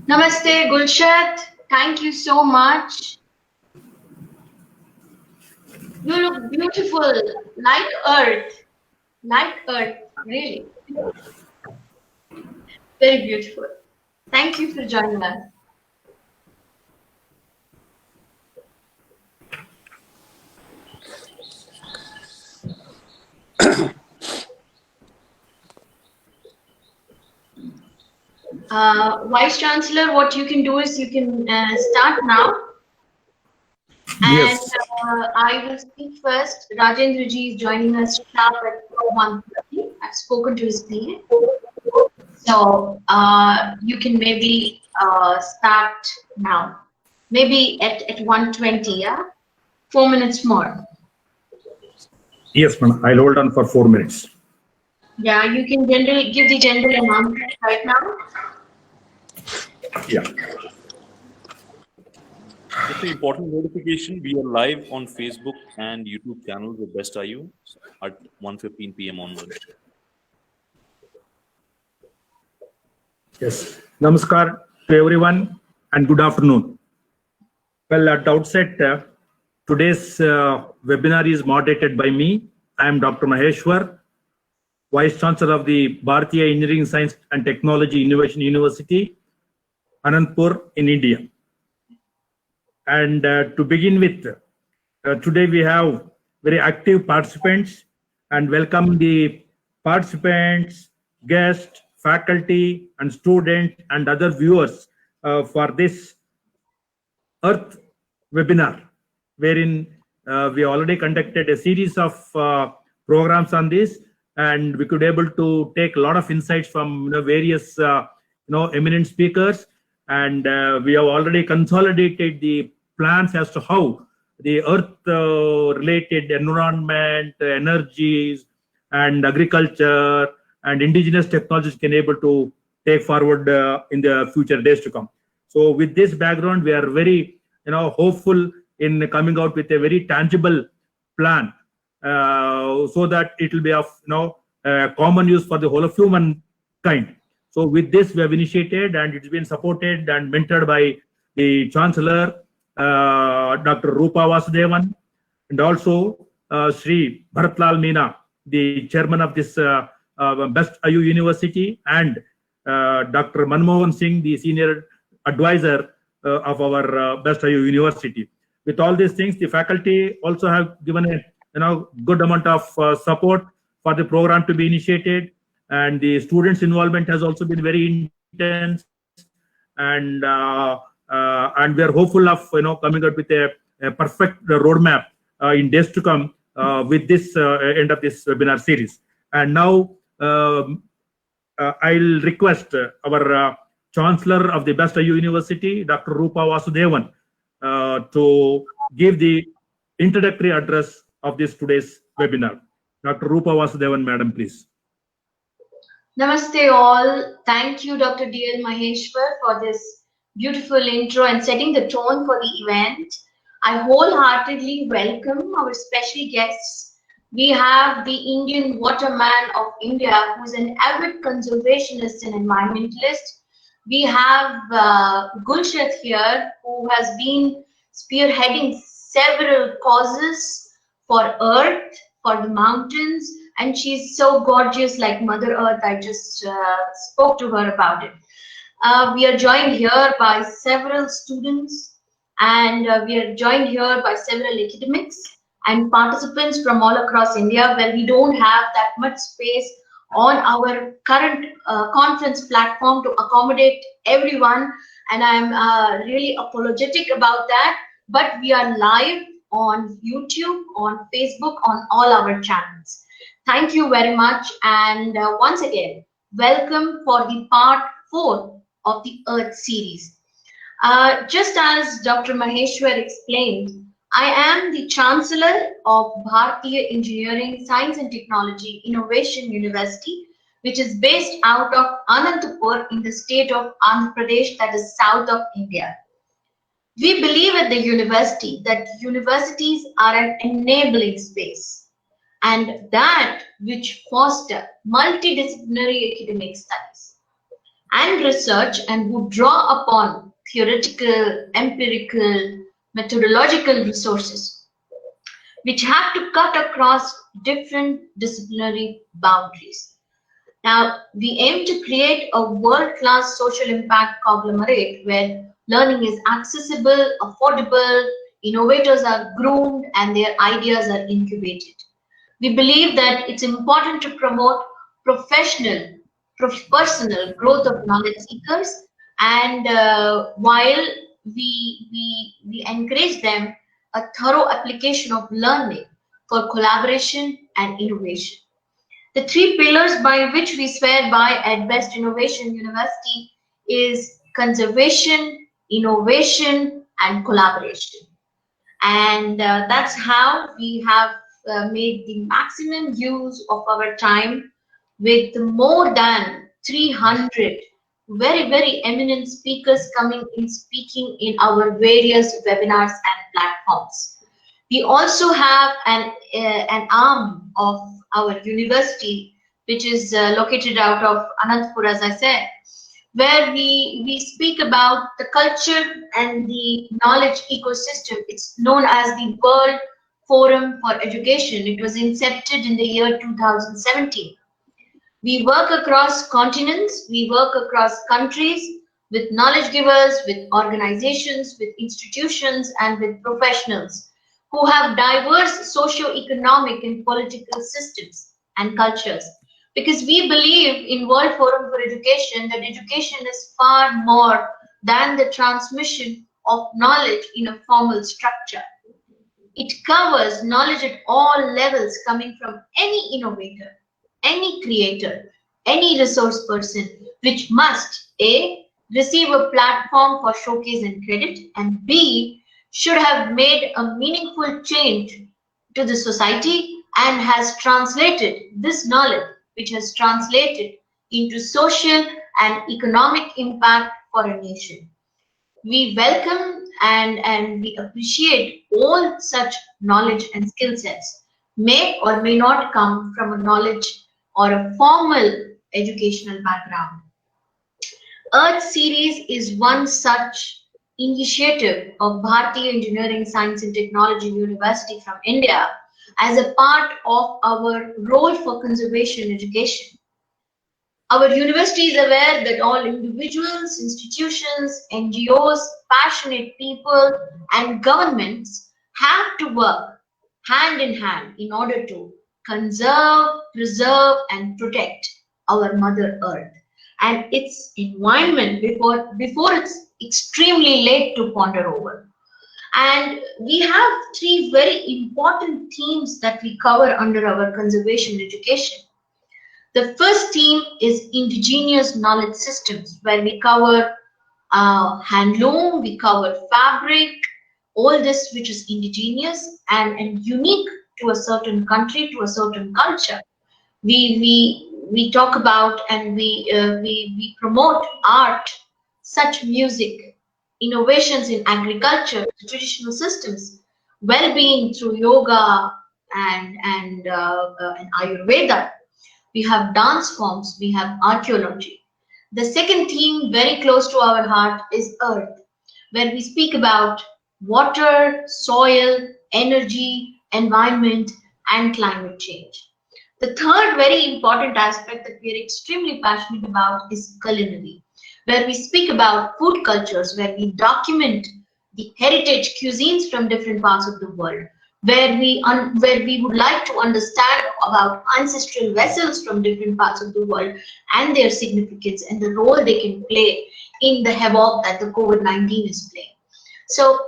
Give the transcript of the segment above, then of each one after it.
Namaste, Gulshat. Thank you so much. You look beautiful, like earth, really. Very beautiful. Thank you for joining us. Vice Chancellor, what you can do is you can start now. Yes. And I will speak first. Rajendra Ji is joining us sharp at 1:30. I've spoken to his PA. So you can maybe start now. Maybe at 1:20, yeah? 4 minutes more. Yes, ma'am. I'll hold on for 4 minutes. Yeah, you can give the general announcement right now. Yeah. Just an important notification, we are live on Facebook and YouTube channels with BESTIU at 1:15 p.m. onwards. Yes. Namaskar to everyone and good afternoon. Well, at the outset, today's webinar is moderated by me. I am Dr. Maheshwar, Vice Chancellor of the Bharatiya Engineering Science and Technology Innovation University, Anandpur in India. And to begin with, today we have very active participants and welcome the participants, guests, faculty and students and other viewers for this Earth webinar, wherein we already conducted a series of programs on this, and we could able to take a lot of insights from various eminent speakers, and we have already consolidated the plans as to how the earth related environment, energies and agriculture and indigenous technologies can able to take forward in the future days to come. So with this background, we are very hopeful in coming out with a very tangible plan so that it will be of common use for the whole of humankind. So with this we have initiated, and it's been supported and mentored by the Chancellor Dr. Rupa Vasudevan, and also Sri Bharatlal Meena, the chairman of this BESTIU University, and Dr. Manmohan Singh, the senior advisor of our BESTIU University. With all these things, the faculty also have given a good amount of support for the program to be initiated, and the students' involvement has also been very intense, and we are hopeful of coming out with a perfect roadmap in days to come with this end of this webinar series. And now I'll request our Chancellor of the BESTIU University, Dr. Rupa Vasudevan, to give the introductory address of this today's webinar. Dr. Rupa Vasudevan, madam, please. Namaste all. Thank you, Dr. D.L. Maheshwar, for this beautiful intro and setting the tone for the event. I wholeheartedly welcome our special guests. We have the Indian waterman of India, who's an avid conservationist and environmentalist. We have Gulshat here, who has been spearheading several causes for Earth, for the mountains, and she's so gorgeous like Mother Earth. I just spoke to her about it. We are joined here by several students, and we are joined here by several academics and participants from all across India, where we don't have that much space on our current conference platform to accommodate everyone, and I'm really apologetic about that, but we are live on YouTube, on Facebook, on all our channels. Thank you very much, and once again, welcome for the part 4 of the Earth series. Just as Dr. Maheshwar explained, I am the Chancellor of Bharatiya Engineering, Science and Technology Innovation University, which is based out of Anandpur in the state of Andhra Pradesh, that is south of India. We believe at the university that universities are an enabling space, and that which foster multidisciplinary academic studies. and research, and who draw upon theoretical, empirical, methodological resources which have to cut across different disciplinary boundaries. Now, we aim to create a world-class social impact conglomerate where learning is accessible, affordable, innovators are groomed, and their ideas are incubated. We believe that it's important to promote professional, personal growth of knowledge seekers, and while we encourage them a thorough application of learning for collaboration and innovation. The three pillars by which we swear by at Best Innovation University is conservation, innovation, and collaboration. And that's how we have made the maximum use of our time with more than 300 very eminent speakers coming in speaking in our various webinars and platforms. We also have an arm of our university, which is located out of Anantapur, as I said, where we speak about the culture and the knowledge ecosystem. It's known as the World Forum for Education. It was incepted in the year 2017. We work across continents, we work across countries with knowledge givers, with organizations, with institutions, and with professionals who have diverse socio-economic and political systems and cultures. Because we believe in World Forum for Education that education is far more than the transmission of knowledge in a formal structure. It covers knowledge at all levels coming from any innovator, any creator, any resource person, which must A, receive a platform for showcase and credit, and B, should have made a meaningful change to the society and has translated this knowledge, which has translated into social and economic impact for a nation. We welcome and we appreciate all such knowledge and skill sets, may or may not come from a knowledge or a formal educational background. Earth Series is one such initiative of Bharatiya Engineering, Science and Technology University from India as a part of our role for conservation education. Our university is aware that all individuals, institutions, NGOs, passionate people, and governments have to work hand in hand in order to conserve, preserve, and protect our Mother Earth and its environment before it's extremely late to ponder over. And we have three very important themes that we cover under our conservation education. The first theme is indigenous knowledge systems, where we cover handloom, we cover fabric, all this which is indigenous and unique to a certain country, to a certain culture. We talk about and we promote art, such music, innovations in agriculture, traditional systems, well-being through yoga and Ayurveda. We have dance forms, we have archaeology. The second theme, very close to our heart, is earth, where we speak about water, soil, energy, environment, and climate change. The third very important aspect that we are extremely passionate about is culinary, where we speak about food cultures, where we document the heritage cuisines from different parts of the world, where we would like to understand about ancestral vessels from different parts of the world and their significance and the role they can play in the havoc that the COVID-19 is playing. So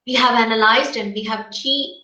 we have analyzed and we have chief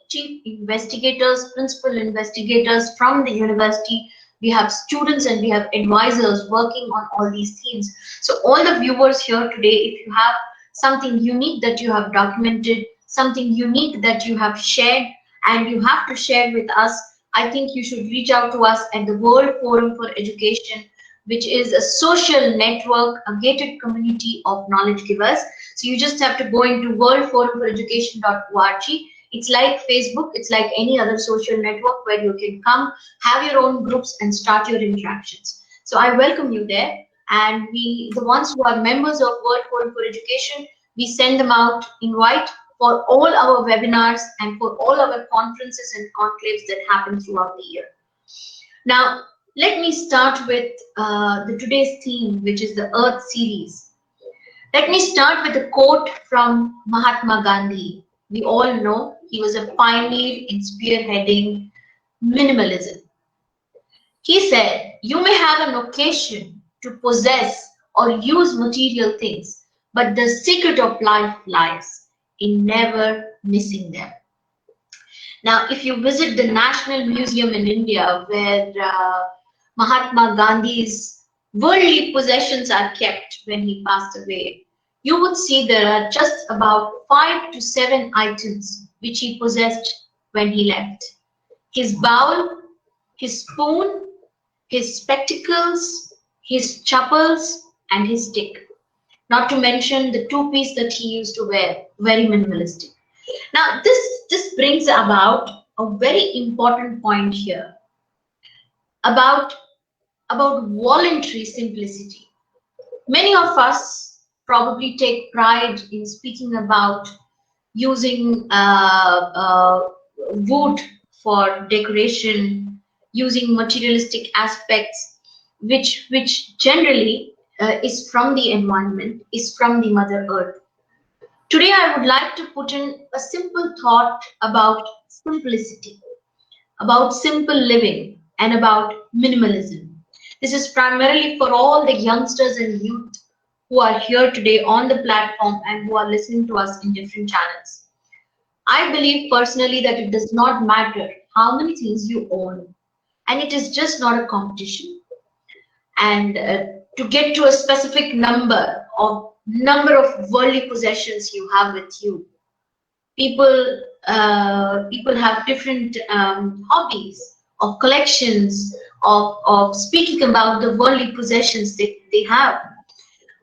investigators, principal investigators from the university. We have students and we have advisors working on all these themes. So all the viewers here today, if you have something unique that you have documented, something unique that you have shared and you have to share with us, I think you should reach out to us at the World Forum for Education, which is a social network, a gated community of knowledge givers. So you just have to go into worldforumphoreducation.org. It's like Facebook, it's like any other social network where you can come, have your own groups and start your interactions. So I welcome you there. and the ones who are members of World Forum for Education, we send them out invite for all our webinars and for all our conferences and conclaves that happen throughout the year. Now, let me start with today's theme, which is the Earth series. Let me start with a quote from Mahatma Gandhi. We all know he was a pioneer in spearheading minimalism. He said, "You may have an occasion to possess or use material things, but the secret of life lies in never missing them." Now, if you visit the National Museum in India, where Mahatma Gandhi's worldly possessions are kept when he passed away, you would see there are just about 5 to 7 items which he possessed when he left. His bowl, his spoon, his spectacles, his chappals, and his stick. Not to mention the two-piece that he used to wear, very minimalistic. Now, this brings about a very important point here about voluntary simplicity. Many of us probably take pride in speaking about using wood for decoration, using materialistic aspects, which generally is from the environment, is from the Mother Earth. Today, I would like to put in a simple thought about simplicity, about simple living, and about minimalism. This is primarily for all the youngsters and youth who are here today on the platform and who are listening to us in different channels. I believe personally that it does not matter how many things you own, and it is just not a competition. And to get to a specific number of worldly possessions you have with you, people have different hobbies of collections of speaking about the worldly possessions they have.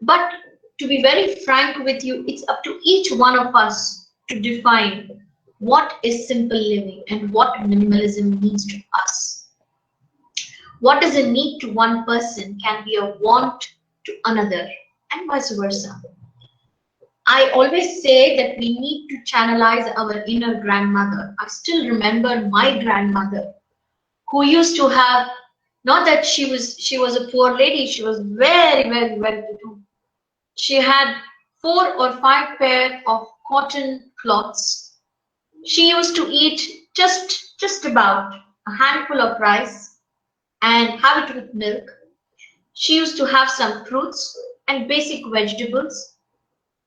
But to be very frank with you, it's up to each one of us to define what is simple living and what minimalism means to us. What is a need to one person can be a want to another, and vice versa. I always say that we need to channelize our inner grandmother. I still remember my grandmother, who used to have, not that she was a poor lady, she was very, very well-to-do. She had 4 or 5 pair of cotton cloths. She used to eat just about a handful of rice and have it with milk. She used to have some fruits and basic vegetables.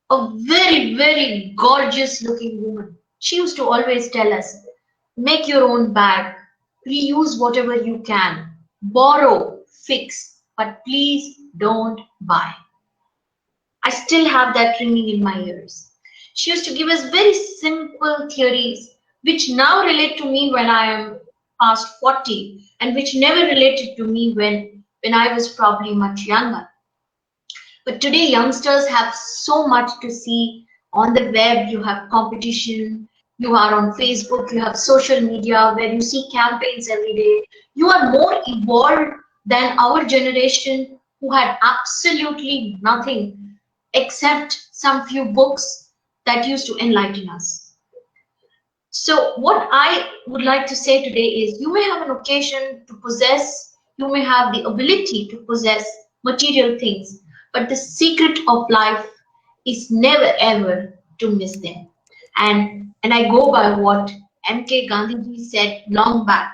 A very, very gorgeous looking woman. She used to always tell us, make your own bag, reuse whatever you can, borrow, fix, but please don't buy. I still have that ringing in my ears. She used to give us very simple theories, which now relate to me when I am past 40, and which never related to me when I was probably much younger. But today, youngsters have so much to see on the web. You have competition, you are on Facebook, you have social media where you see campaigns every day. You are more evolved than our generation who had absolutely nothing except some few books that used to enlighten us. So what I would like to say today is, you may have an occasion to possess, you may have the ability to possess material things, but the secret of life is never ever to miss them. And I go by what M.K. Gandhiji said long back.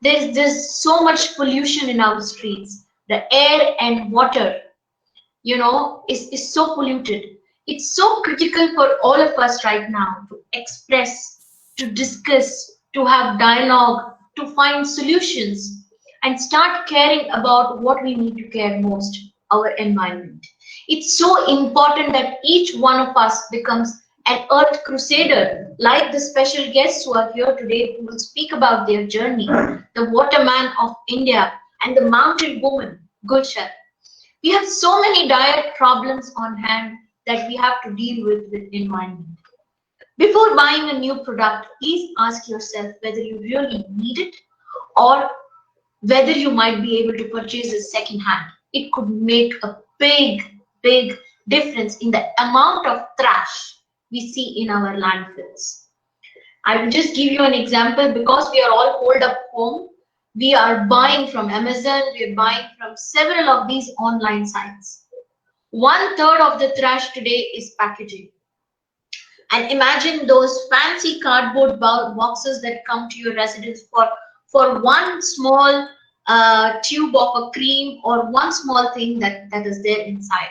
There's so much pollution in our streets. The air and water, is so polluted. It's so critical for all of us right now to express, to discuss, to have dialogue, to find solutions, and start caring about what we need to care most, our environment. It's so important that each one of us becomes an earth crusader, like the special guests who are here today who will speak about their journey, the waterman of India and the mountain woman, Gulshat. We have so many dire problems on hand that we have to deal with environment. Before buying a new product, please ask yourself whether you really need it or whether you might be able to purchase it second hand. it could make a big difference in the amount of trash we see in our landfills. I will just give you an example. Because we are all holed up home, we are buying from Amazon, we are buying from several of these online sites. 1/3 of the trash today is packaging. And imagine those fancy cardboard boxes that come to your residence for one small tube of a cream or one small thing that is there inside.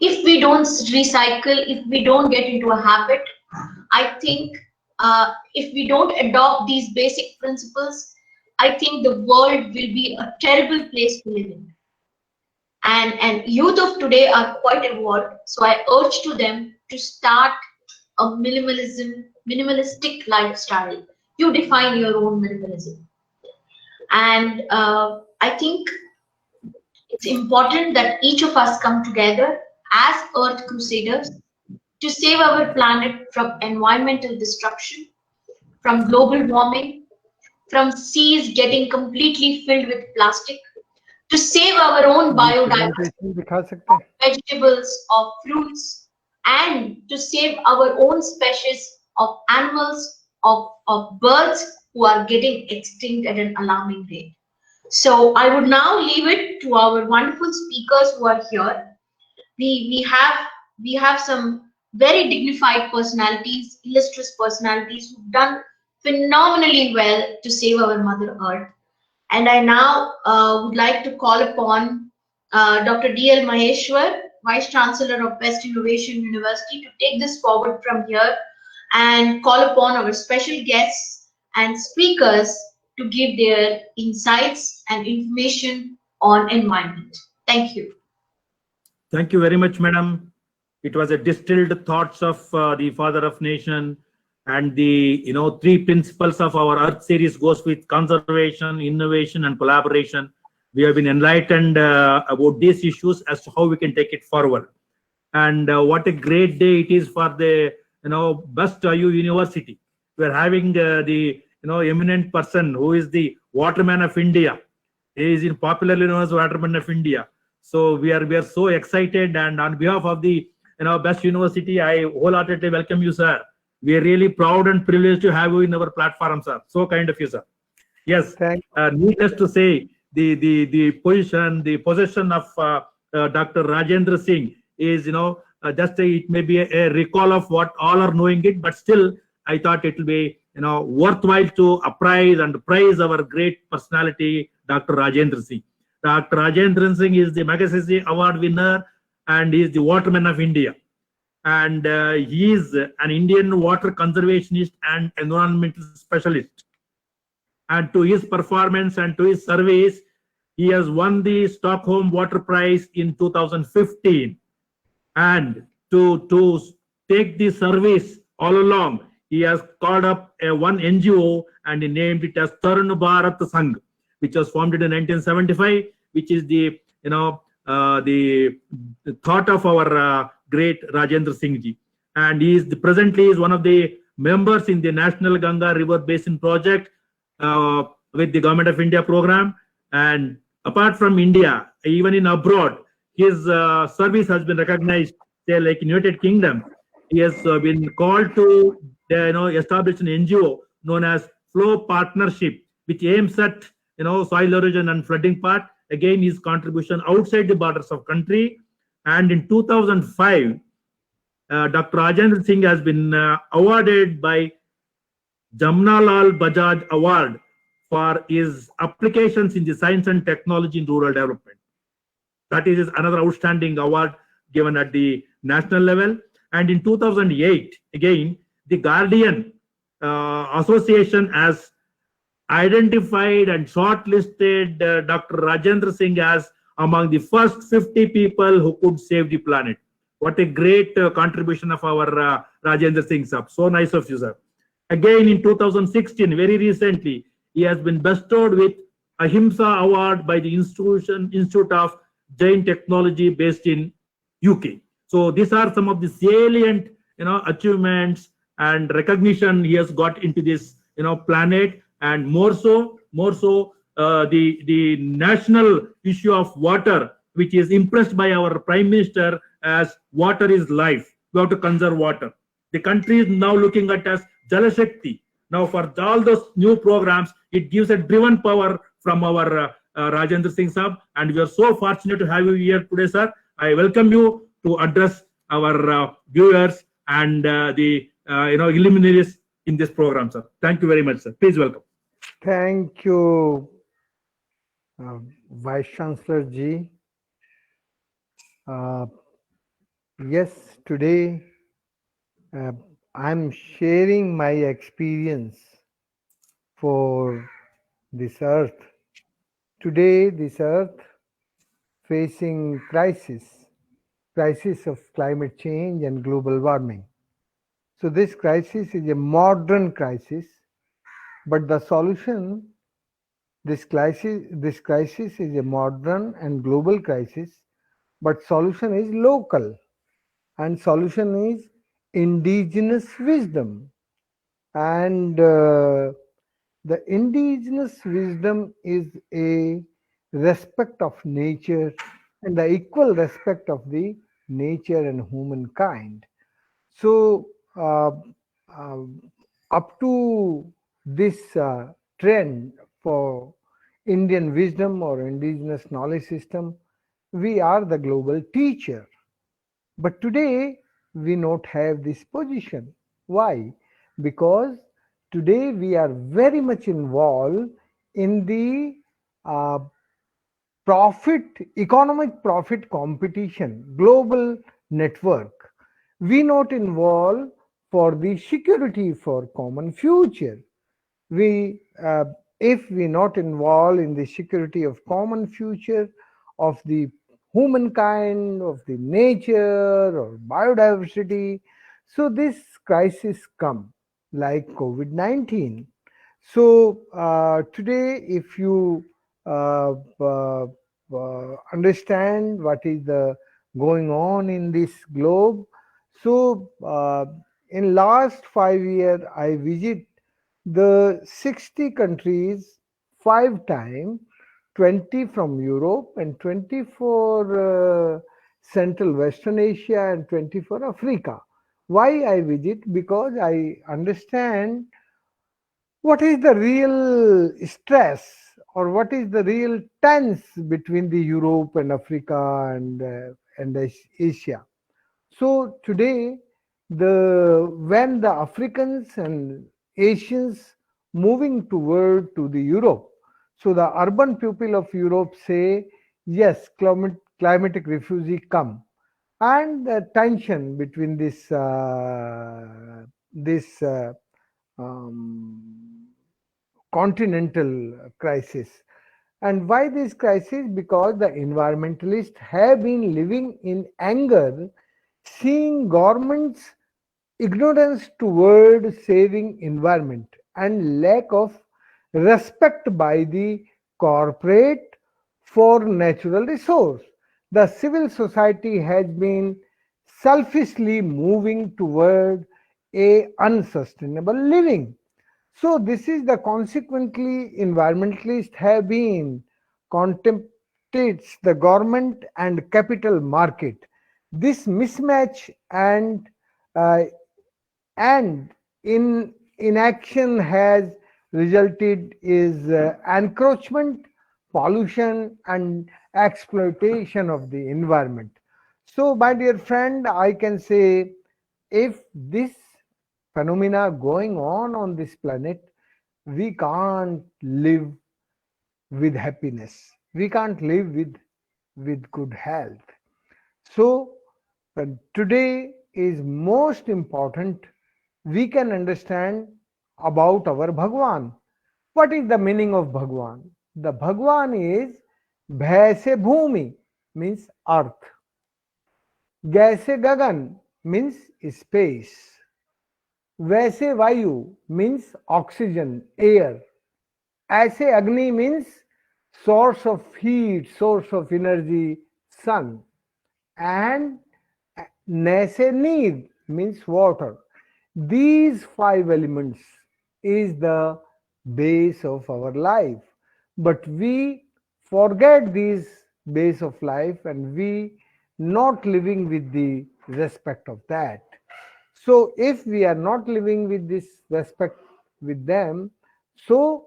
If we don't recycle, if we don't get into a habit, I think if we don't adopt these basic principles, I think the world will be a terrible place to live in. And youth of today are quite evolved, so I urge to them to start a minimalistic lifestyle. You define your own minimalism. And I think it's important that each of us come together as Earth Crusaders to save our planet from environmental destruction, from global warming, from seas getting completely filled with plastic, to save our own biodiversity, of vegetables, of fruits, and to save our own species of animals, of birds who are getting extinct at an alarming rate. So I would now leave it to our wonderful speakers who are here. We have some very dignified personalities, illustrious personalities who've done phenomenally well to save our Mother Earth. And I now would like to call upon Dr. D.L. Maheshwar, Vice Chancellor of Best Innovation University, to take this forward from here and call upon our special guests and speakers to give their insights and information on environment. Thank you. Thank you very much, madam. It was a distilled thoughts of the Father of Nation, and the 3 principles of our Earth series goes with conservation, innovation, and collaboration. We have been enlightened about these issues as to how we can take it forward. And what a great day it is for the BESTIU University. We are having the eminent person who is the Waterman of India. He is popularly known as Waterman of India. So we are so excited, and on behalf of the BEST University, I wholeheartedly welcome you, sir. We are really proud and privileged to have you in our platform, sir. So kind of you, sir. Yes, needless to say, the possession of Dr. Rajendra Singh is just it may be a recall of what all are knowing it, but still I thought it will be worthwhile to apprise and praise our great personality, Dr. Rajendra Singh. Dr. Rajendra Singh is the Magsaysay Award Winner and is the Waterman of India. And he is an Indian water conservationist and environmental specialist. And to his performance and to his service, he has won the Stockholm Water Prize in 2015. And to take the service all along, he has called up one NGO and he named it as Tarun Bharat Sangh, which was formed in 1975, which is the the thought of our great Rajendra Singh ji. And he is presently is one of the members in the National Ganga River Basin Project with the Government of India program. And apart from India, even in abroad, his service has been recognized. Say, like in United Kingdom, he has been called to establish an NGO known as Flow Partnership, which aims at soil erosion and flooding part. Again, his contribution outside the borders of country. And in 2005, Dr. Rajendra Singh has been awarded by Jamnalal Bajaj Award for his applications in the science and technology in rural development. That is another outstanding award given at the national level. And in 2008, again, the Guardian Association has identified and shortlisted Dr. Rajendra Singh as among the first 50 people who could save the planet. What a great contribution of our Rajendra Singh, sir. So nice of you, sir. Again, in 2016, very recently, he has been bestowed with Ahimsa Award by the Institute of Jain Technology based in UK. So these are some of the salient achievements and recognition he has got into this planet. And more so the national issue of water which is impressed by our Prime Minister as water is life. We have to conserve water. The country is now looking at as Jalashakti. Now, for all those new programs, it gives a driven power from our Rajendra Singh Saab, and we are so fortunate to have you here today, sir. I welcome you to address our viewers and the luminaries in this program, sir. Thank you very much, sir. Please welcome. Thank you, Vice Chancellor Ji. Yes, today I'm sharing my experience for this earth. Today, this earth facing crisis of climate change and global warming. So this crisis is a modern crisis, but the solution, this crisis is a modern and global crisis, but solution is local, and solution is indigenous wisdom. And the indigenous wisdom is a respect of nature and the equal respect of the nature and humankind. So up to this trend for Indian wisdom or indigenous knowledge system, we are the global teacher. But today we not have this position. Why? Because today we are very much involved in the economic profit competition, global network. We not involved for the security for common future. We, if we not involved in the security of common future of the humankind, of the nature or biodiversity, so this crisis come like COVID-19. So today, if you understand what is the going on in this globe, so in last 5 years, I visit the 60 countries 5 times, 20 from Europe and 24 Central Western Asia and 24 Africa. Why I visit? Because I understand what is the real stress or what is the real tense between the Europe and Africa and Asia. So today, when the Africans and Asians moving toward to the Europe, so the urban people of Europe say, yes, climatic refugee come, and the tension between this continental crisis. And why this crisis? Because the environmentalists have been living in anger, seeing governments ignorance toward saving environment and lack of respect by the corporate for natural resource. The civil society has been selfishly moving toward a unsustainable living. So this is the consequently environmentalists have been contemplates the government and capital market. This mismatch uh, and in inaction has resulted is encroachment, pollution and exploitation of the environment. So my dear friend, I can say if this phenomena going on this planet, we can't live with happiness, we can't live with good health. So today is most important, we can understand about our Bhagwan. What is the meaning of Bhagwan? The Bhagwan is Bhaise Bhumi, means earth. Gaise Gagan means space. Vaise Vayu means oxygen, air. Aise Agni means source of heat, source of energy, sun. And Naise Need means water. These 5 elements is the base of our life. But we forget these base of life, and we not living with the respect of that. So if we are not living with this respect with them, so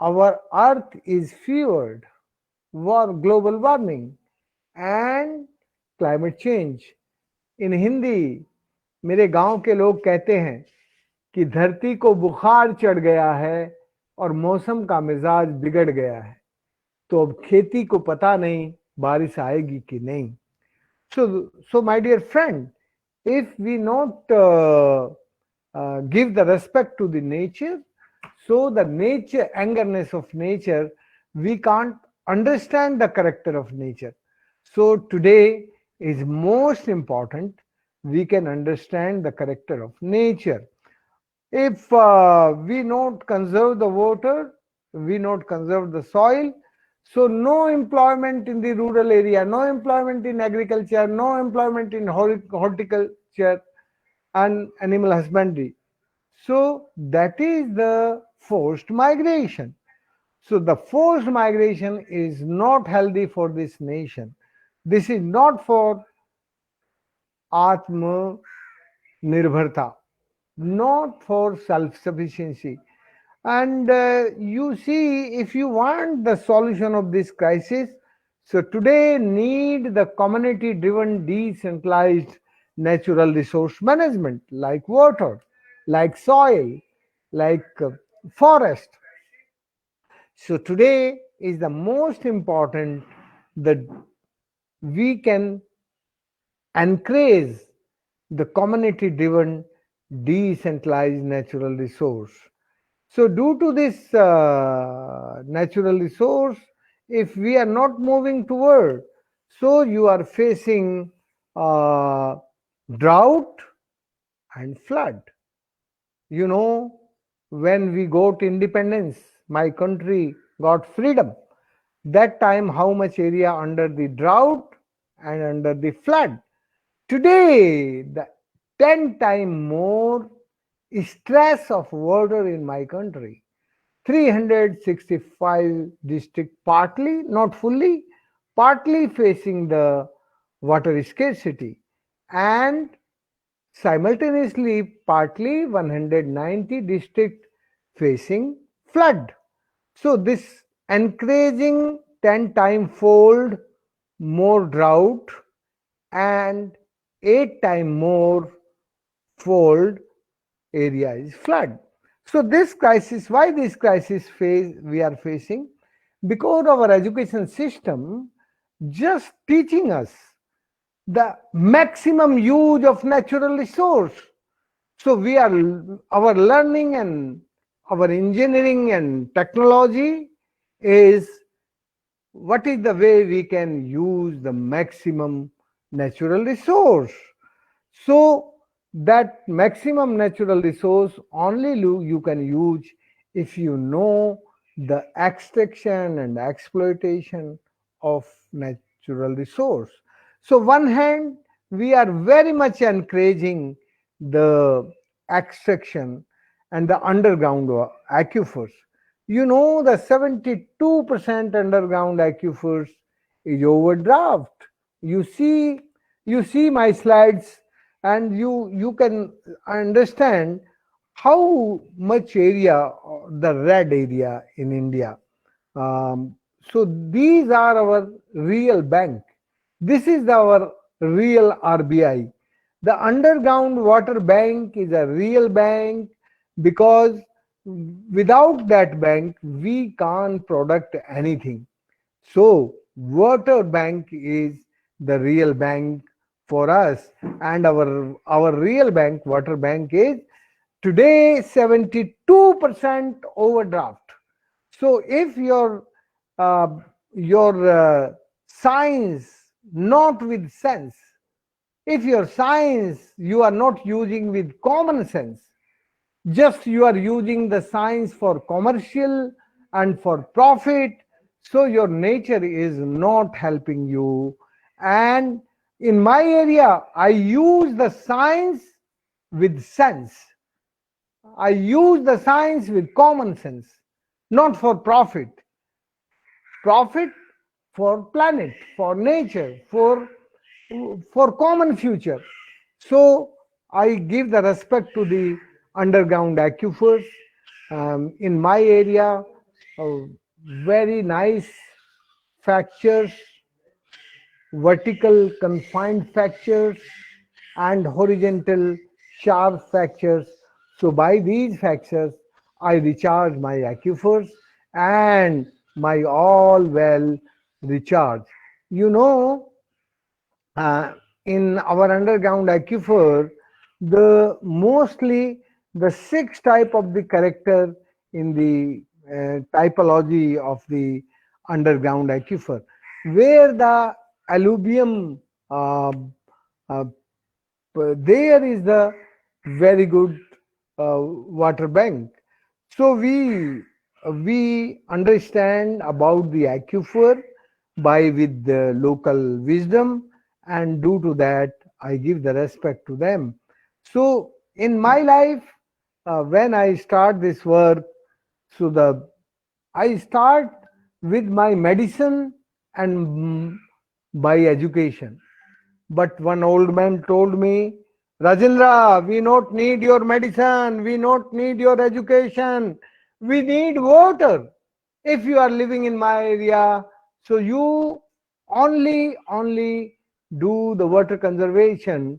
our earth is feared global warming and climate change. In Hindi मेरे गांव के लोग कहते हैं कि धरती को बुखार चढ़ गया है और मौसम का मिजाज बिगड़ गया है, तो अब खेती को पता नहीं बारिश आएगी कि नहीं. So my dear friend, if we not give the respect to the nature, so the nature, angerness of nature, we can't understand the character of nature. So today is most important, we can understand the character of nature. If we not conserve the water, we not conserve the soil, so no employment in the rural area, no employment in agriculture, no employment in horticulture and animal husbandry. So that is the forced migration. So the forced migration is not healthy for this nation. This is not for Atma Nirbharta, not for self-sufficiency. And you see, if you want the solution of this crisis, so today need the community-driven decentralized natural resource management like water, like soil, like forest. So today is the most important that we can encourage the community-driven decentralized natural resource. So due to this natural resource, if we are not moving toward, so you are facing drought and flood. You know, when we got independence, my country got freedom. That time, how much area under the drought and under the flood. Today, the 10 times more stress of water in my country. 365 districts, partly, not fully, partly facing the water scarcity, and simultaneously partly 190 districts facing flood. So this encouraging 10 times fold more drought and 8 times more fold area is flood. So this crisis, why this crisis we are facing? Because our education system just teaching us the maximum use of natural resource. So we are, our learning and our engineering and technology is what is the way we can use the maximum natural resource. So that maximum natural resource only you can use if you know the extraction and exploitation of natural resource. So one hand, we are very much encouraging the extraction and the underground aquifers. You know, the 72% underground aquifers is overdraft. You see, my slides, and you can understand how much area, the red area in India. So these are our real bank. This is our real RBI. The underground water bank is a real bank because without that bank we can't product anything. So water bank is the real bank for us, and our real bank, water bank, is today 72% overdraft. So if your science not with sense, if your science you are not using with common sense, just you are using the science for commercial and for profit, so your nature is not helping you. And in my area, I use the science with sense. I use the science with common sense, not for profit. Profit for planet, for nature, for common future. So I give the respect to the underground aquifers. In my area, uh, very nice fractures, vertical confined fractures, and horizontal sharp fractures. So by these fractures, I recharge my aquifers and my all well recharge. You know, uh, in our underground aquifer, the mostly the six type of the character in the typology of the underground aquifer, where the alluvium uh, uh, there is the very good water bank. So we understand about the aquifer by with the local wisdom, and due to that I give the respect to them. So in my life, when I start this work, so the I start with my medicine and by education. But one old man told me, Rajendra, we not need your medicine, we not need your education, we need water. If you are living in my area, so you only do the water conservation.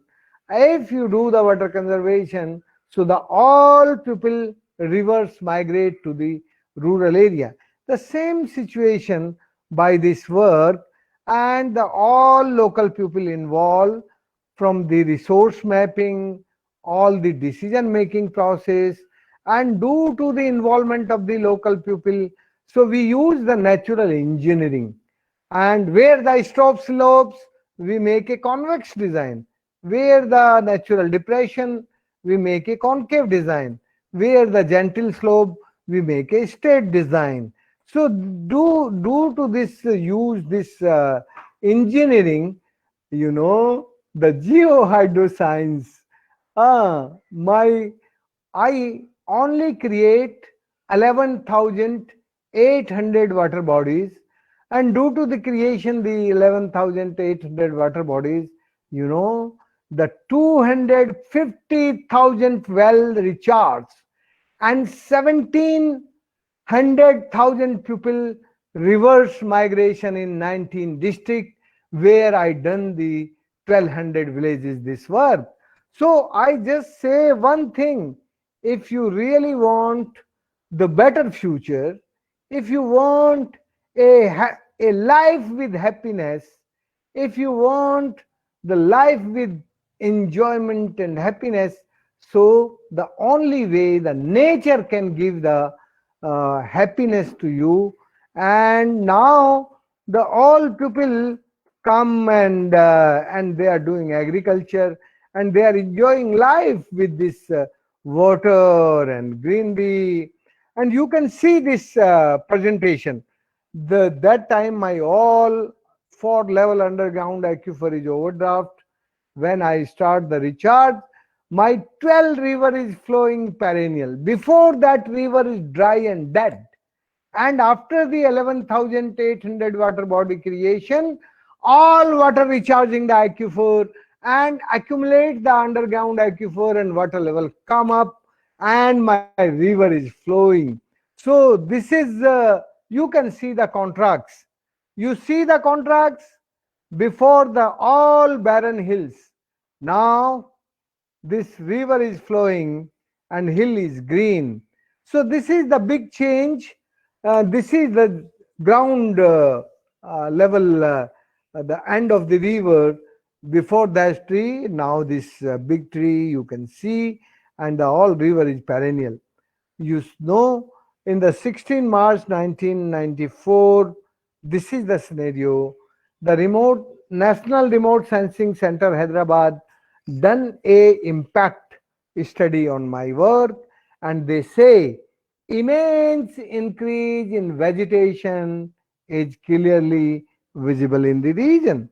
If you do the water conservation, so the all people rivers migrate to the rural area. The same situation by this work, and the all local people involved, from the resource mapping, all the decision making process, and due to the involvement of the local people, so we use the natural engineering. And where the slope slopes, we make a convex design. Where the natural depression, we make a concave design. Where the gentle slope, we make a straight design. So due to this use this engineering, the geohydroscience, my I only create 11,800 water bodies, and due to the creation the 11,800 water bodies, the 250,000 well recharged, and 1,700,000 people reverse migration in 19 districts, where I done the 1,200 villages this work. So I just say one thing: if you really want the better future, if you want a life with happiness, if you want the life with enjoyment and happiness, so the only way the nature can give the happiness to you. And now the all people come and they are doing agriculture, and they are enjoying life with this water and greenery. And you can see this presentation. That time my all 4 level underground aquifer is overdraft. When I start the recharge, my 12 river is flowing perennial. Before that river is dry and dead. And after the 11,800 water body creation, all water recharging the aquifer and accumulate the underground aquifer, and water level come up, and my river is flowing. So this is you can see the contracts. You see the contracts before the all barren hills. Now this river is flowing and hill is green. So this is the big change. This is the ground level, the end of the river. Before that tree, now this big tree you can see, and the all river is perennial. You know, in the 16 March 1994, this is the scenario. The National Remote Sensing Center, Hyderabad, done a impact study on my work, and they say immense increase in vegetation is clearly visible in the region.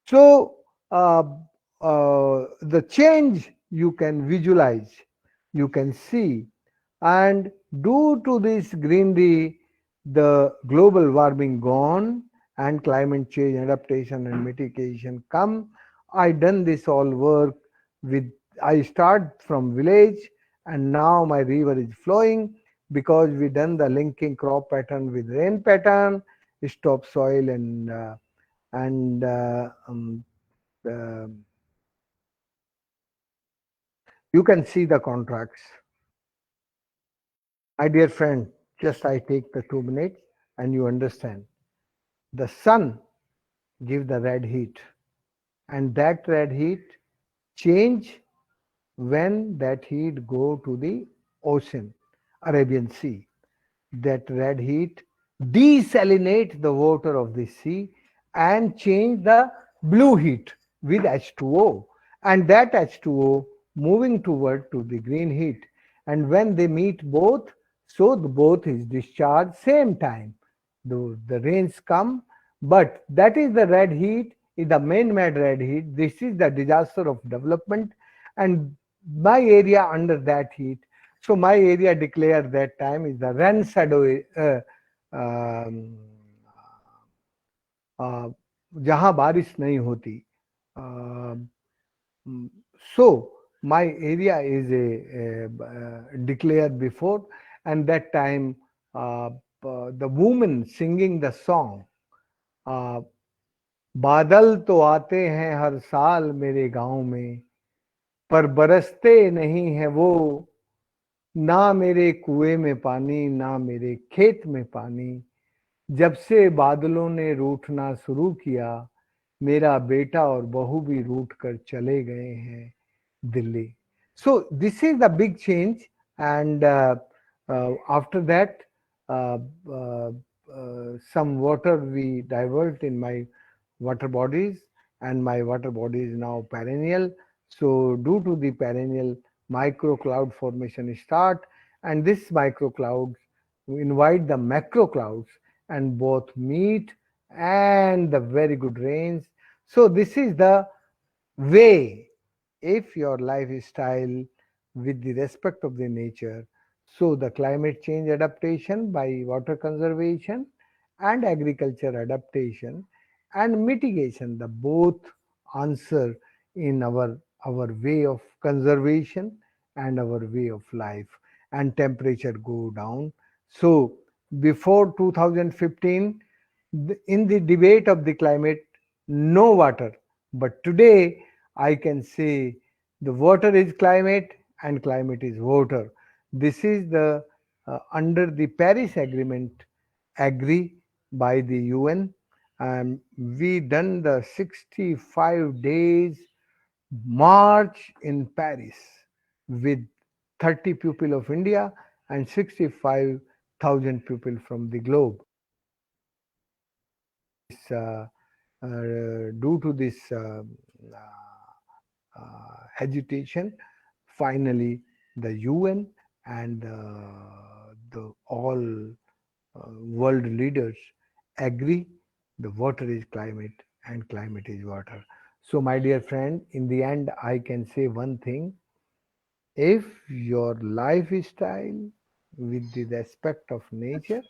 So the change you can visualize, you can see. And due to this greenery, the global warming gone, and climate change adaptation and mitigation come. I done this all work with, I start from village and now my river is flowing because we done the linking crop pattern with rain pattern, stop soil and uh, you can see the contracts. My dear friend, just I take the 2 minutes and you understand. The sun give the red heat and that red heat change when that heat go to the ocean, Arabian Sea. That red heat desalinate the water of the sea and change the blue heat with H2O, and that H2O moving toward to the green heat, and when they meet both, so the both is discharged same time. The rains come, but that is the red heat, is the man-made red heat. This is the disaster of development, and my area under that heat. So my area declared that time is the rain shadow, जहाँ बारिश नहीं होती. So my area is declared before, and that time the woman singing the song, बादल तो आते हैं हर साल मेरे गांव में, पर बरसते नहीं है वो, ना मेरे कुएं में पानी ना मेरे खेत में पानी, जब से बादलों ने रूठना शुरू किया, मेरा बेटा और बहू भी रूठ कर चले गए हैं Delhi. So this is the big change, and after that some water we divert in my water bodies, and my water body is now perennial. So due to the perennial, micro cloud formation start, and this micro clouds invite the macro clouds and both meet and the very good rains. So this is the way, if your lifestyle with the respect of the nature, so the climate change adaptation by water conservation and agriculture adaptation and mitigation, the both answer in our way of conservation and our way of life, and temperature go down. So before 2015, in the debate of the climate, no water, but today I can say the water is climate and climate is water. This is the under the Paris Agreement agree by the UN, and we done the 65 days march in Paris with 30 people of India and 65,000 people from the globe. Due to this agitation, finally the UN and the all world leaders agree the water is climate and climate is water. So my dear friend, in the end I can say one thing: if your lifestyle with the respect of nature,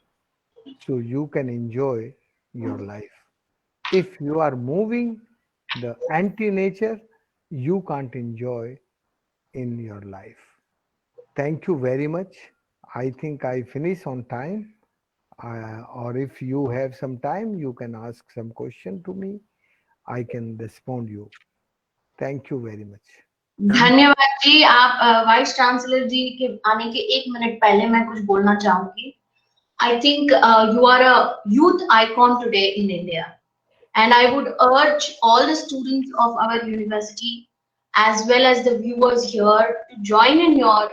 so you can enjoy your life. If you are moving the anti-nature, you can't enjoy in your life. Thank you very much. I think I finish on time. Or if you have some time, you can ask some question to me. I can respond you. Thank you very much. धन्यवाद जी. आप vice chancellor जी के आने के 1 minute पहले मैं कुछ बोलना चाहूंगी. I think you are a youth icon today in India, and I would urge all the students of our university as well as the viewers here to join in your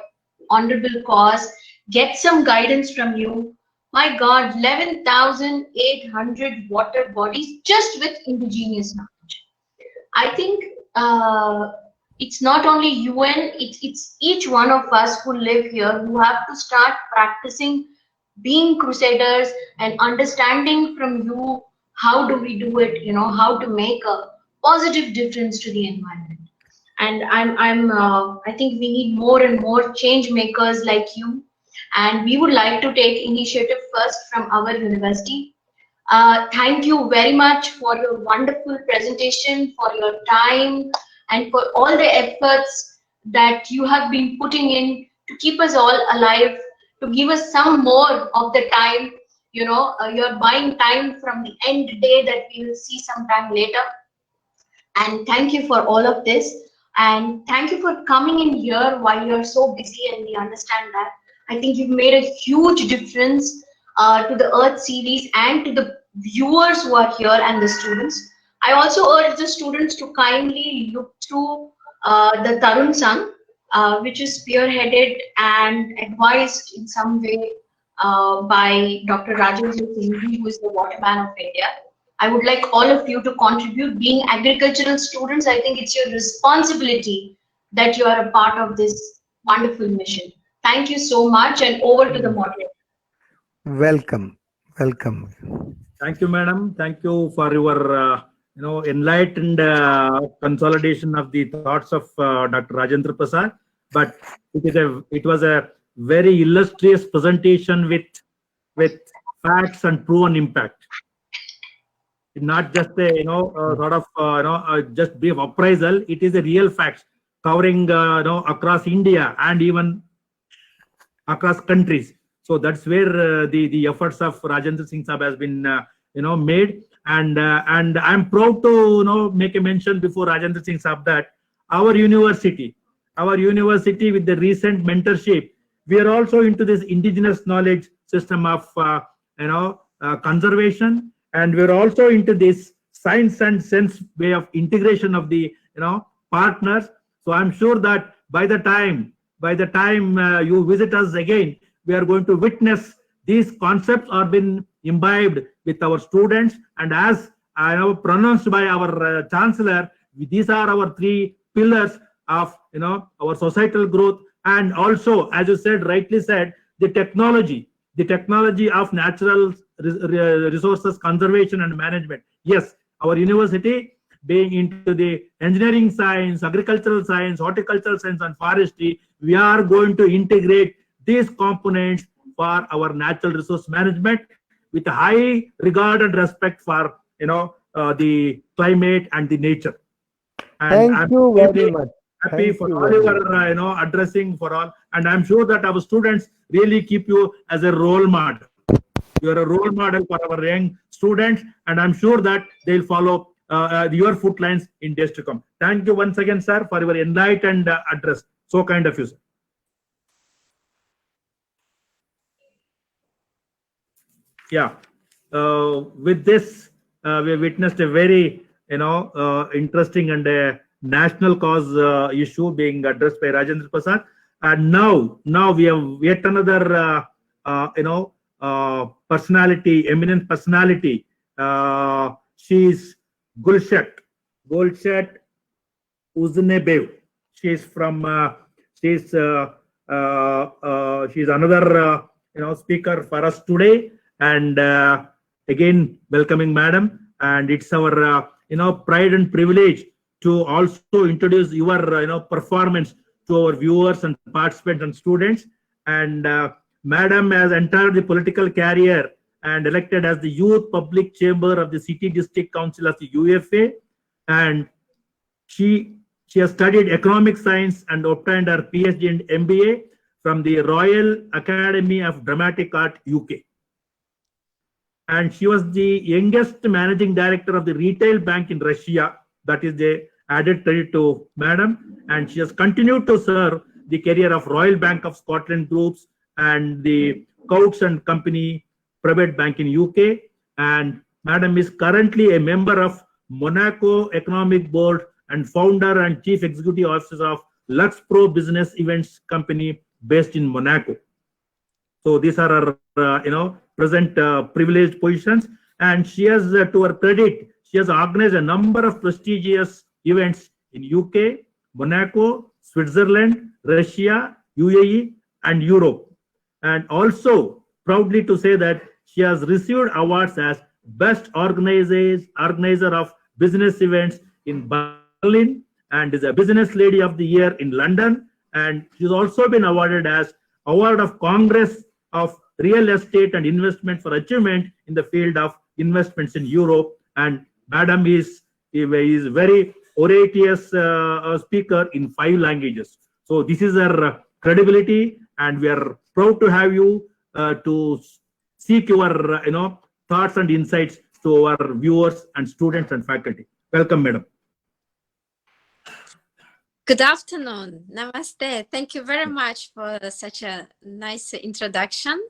honorable cause, get some guidance from you. My God, 11,800 water bodies just with indigenous knowledge. I think it's not only UN, it's each one of us who live here who have to start practicing being crusaders and understanding from you how do we do it, how to make a positive difference to the environment. And I think we need more and more change makers like you, and we would like to take initiative first from our university. Thank you very much for your wonderful presentation, for your time, and for all the efforts that you have been putting in to keep us all alive, to give us some more of the time. You're buying time from the end day that we will see sometime later. And thank you for all of this. And thank you for coming in here while you're so busy, and we understand that. I think you've made a huge difference to the Earth series and to the viewers who are here and the students. I also urge the students to kindly look through the Tarun Sangh, which is spearheaded and advised in some way by Dr. Rajendra K.Singh, who is the waterman of India. I would like all of you to contribute. Being agricultural students, I think it's your responsibility that you are a part of this wonderful mission. Thank you so much, and over to the moderator. Welcome. Welcome. Thank you, madam. Thank you for your enlightened consolidation of the thoughts of Dr. Rajendra Prasad. But it was a very illustrious presentation with facts and proven impact. Not just a sort of just brief appraisal. It is a real facts covering across India and even across countries. So that's where the efforts of Rajendra Singh Sahab has been made, and I'm proud to make a mention before Rajendra Singh Sahab that our university with the recent mentorship, we are also into this indigenous knowledge system of conservation. And we're also into this science and sense way of integration of the partners. So I'm sure that by the time you visit us again, we are going to witness these concepts are been imbibed with our students. And as I know pronounced by our chancellor, these are our three pillars of our societal growth. And also, as you said, rightly said, the technology of natural resources conservation and management. Yes, our university being into the engineering science, agricultural science, horticultural science, and forestry, we are going to integrate these components for our natural resource management with a high regard and respect for the climate and the nature. And Thank you very much. Happy for all your addressing for all, and I'm sure that our students really keep you as a role model. You are a role model for our young students, and I'm sure that they'll follow your footlines in days to come. Thank you once again, sir, for your enlightened address. So kind of you, sir. Yeah. With this, we witnessed a very interesting and national cause issue being addressed by Rajendra Prasad, and now we have yet another personality, eminent personality. She's Gulshat Uzenbaeva. She's from she's another speaker for us today, and again welcoming madam, and it's our pride and privilege to also introduce your performance to our viewers and participants and students. And madam has entered the political career and elected as the youth public chamber of the city district council of the UFA, and she has studied economic science and obtained her PhD and MBA from the Royal Academy of Dramatic Art, UK. And she was the youngest managing director of the retail bank in Russia. That is the added credit to madam, and she has continued to serve the career of Royal Bank of Scotland Groups and the Coutts and Company private bank in UK. And madam is currently a member of Monaco Economic Board and founder and chief executive officer of LUXPRO business events company based in Monaco. So these are our present privileged positions, and she has to her credit, she has organized a number of prestigious events in UK, Monaco, Switzerland, Russia, UAE, and Europe. And also proudly to say that she has received awards as Best Organizer of Business Events in Berlin, and is a Business Lady of the Year in London. And she's also been awarded as Award of Congress of Real Estate and Investment for achievement in the field of investments in Europe. And Madam is very oracious speaker in 5 languages. So this is our credibility, and we are proud to have you to seek your thoughts and insights to our viewers and students and faculty. Welcome, Madam. Good afternoon. Namaste. Thank you very much for such a nice introduction.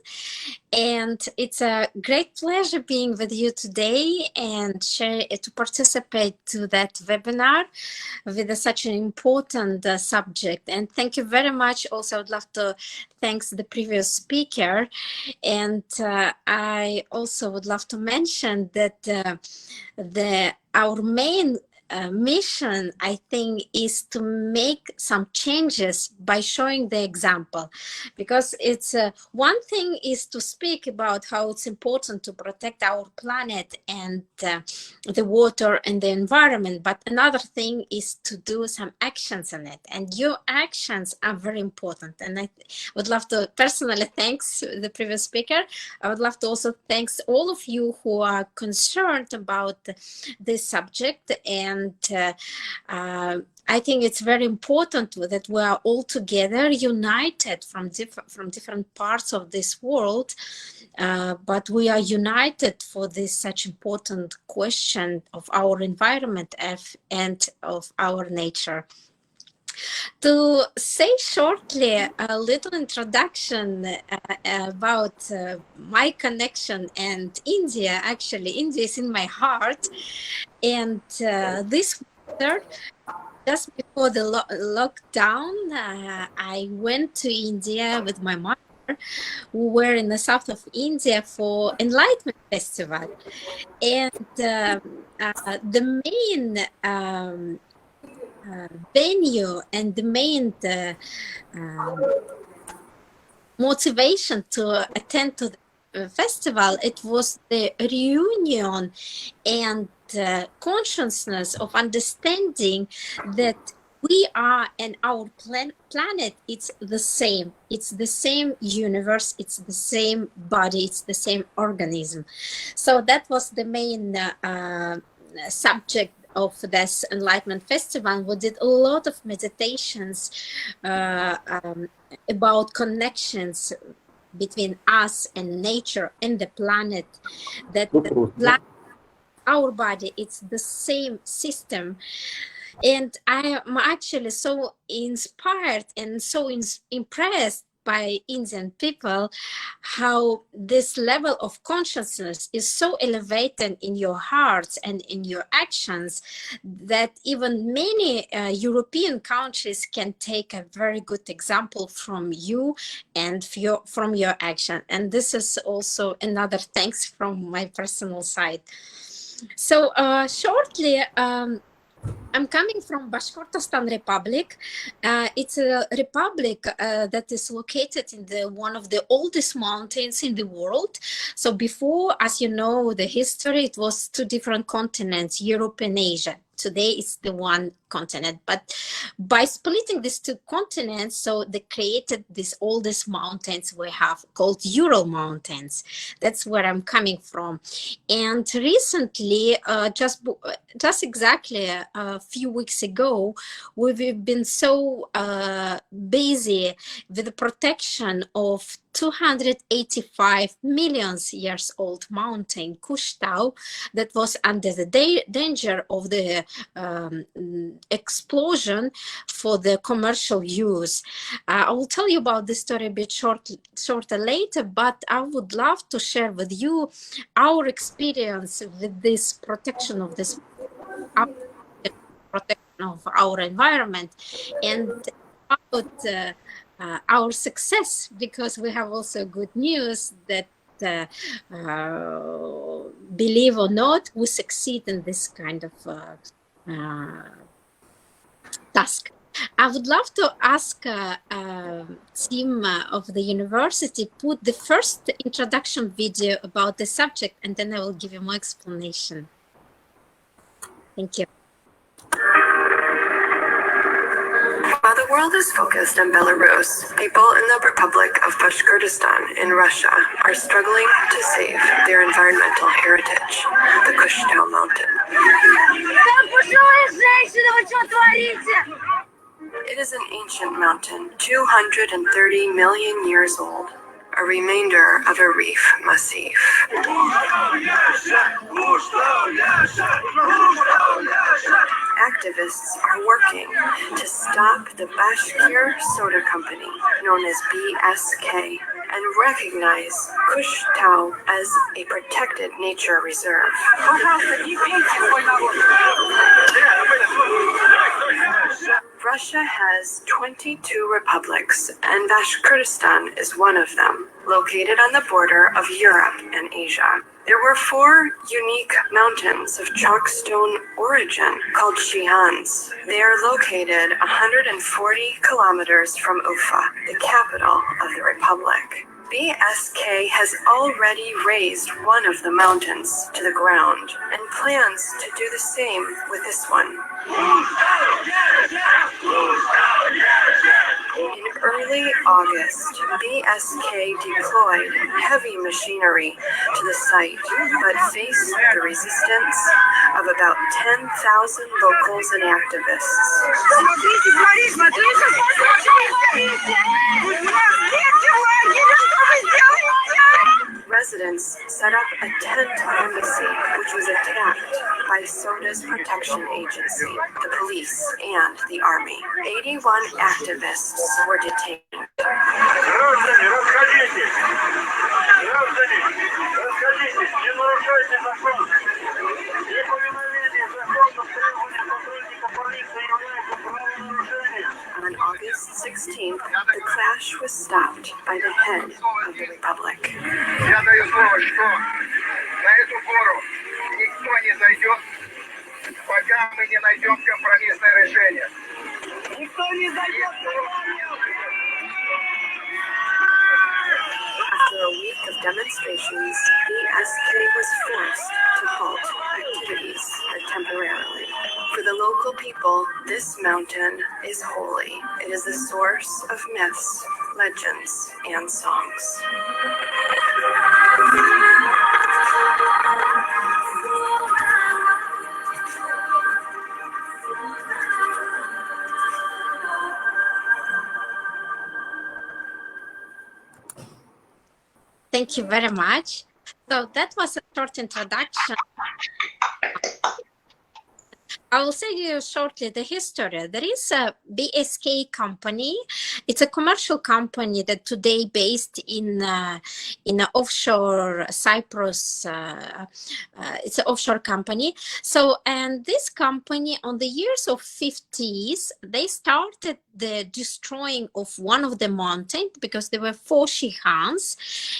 And it's a great pleasure being with you today and to participate to that webinar with such an important subject. And thank you very much. Also, I would love to thank the previous speaker. And I also would love to mention that our main mission, I think, is to make some changes by showing the example, because it's one thing is to speak about how it's important to protect our planet and the water and the environment, but another thing is to do some actions on it, and your actions are very important. And I would love to personally thank the previous speaker. I would love to also thank all of you who are concerned about this subject. And I think it's very important that we are all together, united from different parts of this world, but we are united for this such important question of our environment and of our nature. To say shortly a little introduction about my connection and India. Actually, India is in my heart, and this winter, just before the lockdown, I went to India with my mother. We were in the south of India for Enlightenment Festival, and the main venue and the main motivation to attend to the festival, it was the reunion and consciousness of understanding that we are and our planet, it's the same universe, it's the same body, it's the same organism. So that was the main subject of this Enlightenment Festival. We did a lot of meditations about connections between us and nature and the planet, that the planet, our body, it's the same system. And I am actually so inspired and so impressed by Indian people, how this level of consciousness is so elevated in your hearts and in your actions that even many European countries can take a very good example from you and from your action. And this is also another thanks from my personal side. So shortly, I'm coming from Bashkortostan Republic. It's a republic that is located in one of the oldest mountains in the world. So before, as you know, the history, it was 2 different continents, Europe and Asia. Today it's the one continent, but by splitting these 2 continents, so they created these oldest mountains we have called Ural Mountains. That's where I'm coming from. And recently, just exactly a few weeks ago, we've been so busy with the protection of 285 million years old mountain, Kushtau, that was under the danger of the explosion for the commercial use. I will tell you about this story a bit shorter later, but I would love to share with you our experience with this protection of this protection of our environment, and about our success, because we have also good news that believe or not, we succeed in this kind of task. I would love to ask team of the university put the first introduction video about the subject, and then I will give you more explanation. Thank you. Mother world is focused on Belarus. People in the Republic of Bashkortostan in Russia are struggling to save their environmental heritage, the Kushtau mountain. It is an ancient mountain, 230 million years old, a remainder of a reef massif. Activists are working to stop the Bashkir Soda Company, known as BSK, and recognize Kushtau as a protected nature reserve. Russia has 22 republics, and Bashkortostan is one of them, located on the border of Europe and Asia. There were 4 unique mountains of chalkstone origin called Shihans. They are located 140 kilometers from Ufa, the capital of the republic. BSK has already raised one of the mountains to the ground and plans to do the same with this one. In early August, BSK deployed heavy machinery to the site, but faced the resistance of about 10,000 locals and activists. Residents set up a tent embassy, which was attacked by Soda's protection agency, the police, and the army. 81 activists were detained. On August 16th, the clash was stopped by the head of the republic. After a week of demonstrations, BSK was forced to halt activities temporarily. For the local people, this mountain is holy. It is the source of myths, legends, and songs. Thank you very much. So that was a short introduction. I will say you shortly the history. There is a BSK company. It's a commercial company that today based in offshore Cyprus. It's an offshore company. So, and this company on the years of 50s, they started the destroying of one of the mountains because there were 4 Shihans.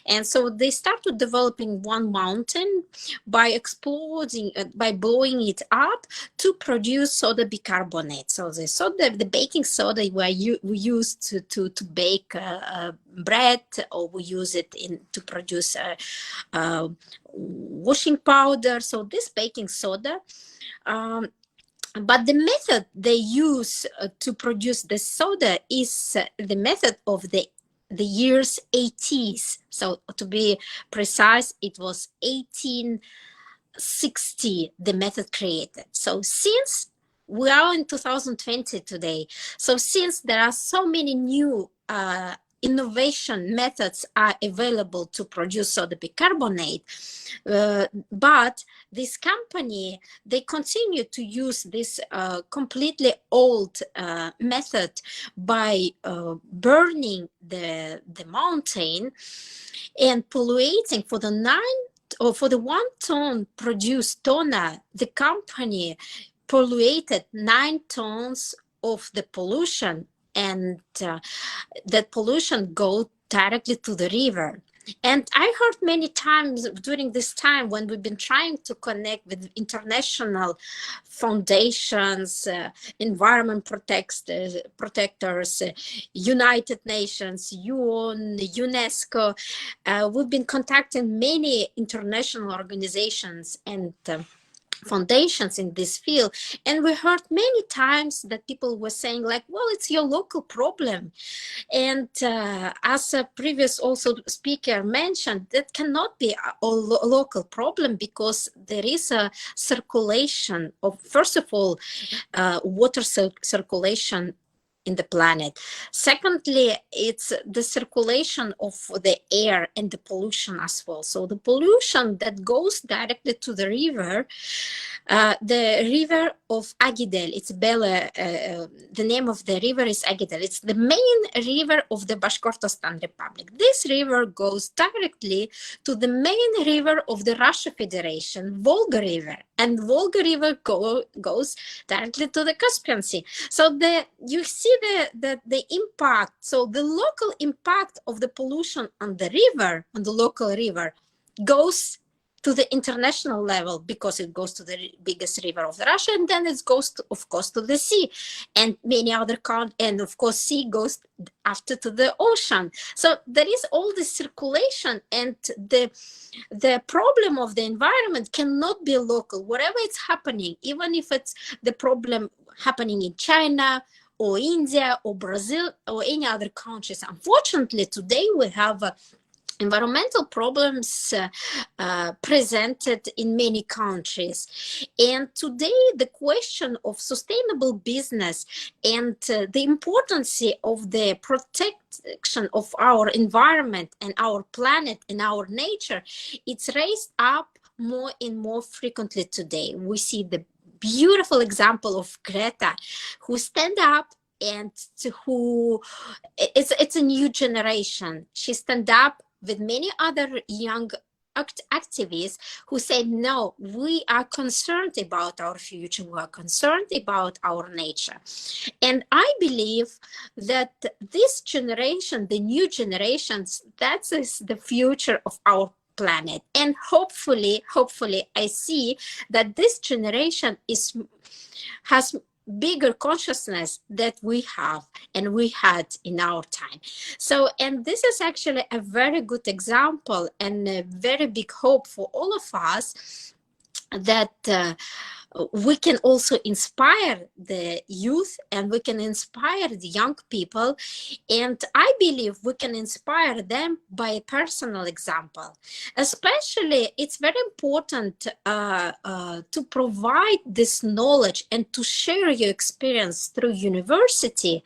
And so they started developing one mountain by exploding, by blowing it up to produce soda bicarbonate. So the soda, the baking soda we use to bake bread, or we use it to produce washing powder. So this baking soda, but the method they use to produce the soda is the method of the years 80s. So to be precise, it was 1860 the method created. So since we are in 2020 today, so since there are so many new innovation methods are available to produce soda bicarbonate, but this company, they continue to use this completely old method by burning the mountain and polluting. For the 1 ton produced toner, the company polluted 9 tons of the pollution, and that pollution go directly to the river. And I heard many times during this time when we've been trying to connect with international foundations, environment protectors, United Nations, UN, UNESCO, we've been contacting many international organizations, and foundations in this field. And we heard many times that people were saying like, well, it's your local problem. And as a previous also speaker mentioned, that cannot be a local problem, because there is a circulation of, first of all, water circulation in the planet. Secondly, it's the circulation of the air and the pollution as well. So the pollution that goes directly to the river of Agidel, it's Bela, the name of the river is Agidel. It's the main river of the Bashkortostan Republic. This river goes directly to the main river of the Russia Federation, Volga River, and Volga River goes directly to the Caspian Sea. So you see the impact, so the local impact of the pollution on the river, on the local river, goes to the international level, because it goes to the biggest river of Russia, and then it goes to, of course, to the sea, and many other and of course sea goes after to the ocean. So there is all this circulation, and the problem of the environment cannot be local. Whatever it's happening, even if it's the problem happening in China or India or Brazil or any other countries. Unfortunately, today we have environmental problems presented in many countries. And today the question of sustainable business and the importance of the protection of our environment and our planet and our nature, it's raised up more and more frequently today. We see the beautiful example of Greta, who stand up and who, it's a new generation. She stand up with many other young activists who say, no, we are concerned about our future, we are concerned about our nature. And I believe that this generation, the new generations, that is the future of our planet. And hopefully I see that this generation has bigger consciousness that we have and we had in our time. So, and this is actually a very good example and a very big hope for all of us, that we can also inspire the youth and we can inspire the young people. And I believe we can inspire them by a personal example. Especially, it's very important to provide this knowledge and to share your experience through university,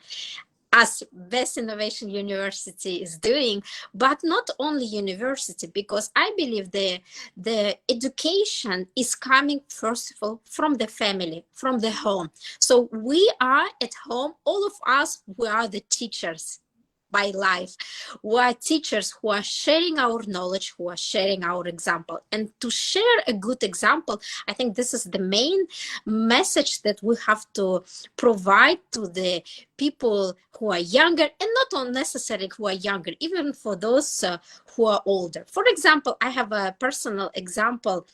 as Best Innovation University is doing, but not only university, because I believe the education is coming, first of all, from the family, from the home. So we are at home, all of us, we are the teachers by life. We are teachers who are sharing our knowledge, who are sharing our example. And to share a good example, I think this is the main message that we have to provide to the people who are younger, and not unnecessarily who are younger, even for those who are older. For example, I have a personal example.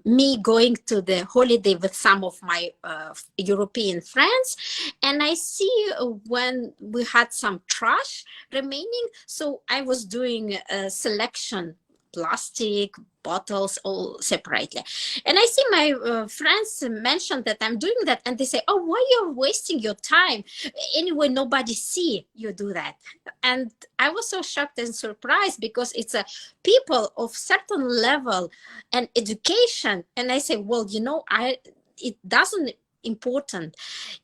Me going to the holiday with some of my European friends, and I see when we had some trash remaining, so I was doing a selection, plastic, bottles, all separately. And I see my friends mention that I'm doing that, and they say, oh, why you're wasting your time? Anyway, nobody see you do that. And I was so shocked and surprised, because it's a people of certain level and education. And I say, well, you know, it doesn't important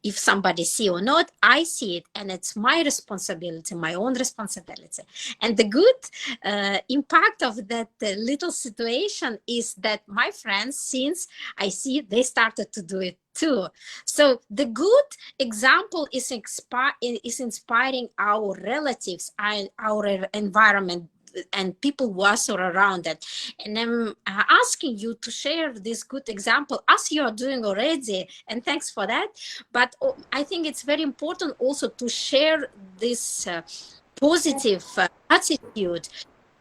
if somebody see or not. I see it, and it's my responsibility, my own responsibility. And the good impact of that little situation is that my friends, since I see, they started to do it too. So the good example is inspiring our relatives and our environment and people who are around it. And I'm asking you to share this good example, as you are doing already, and thanks for that. But I think it's very important also to share this positive attitude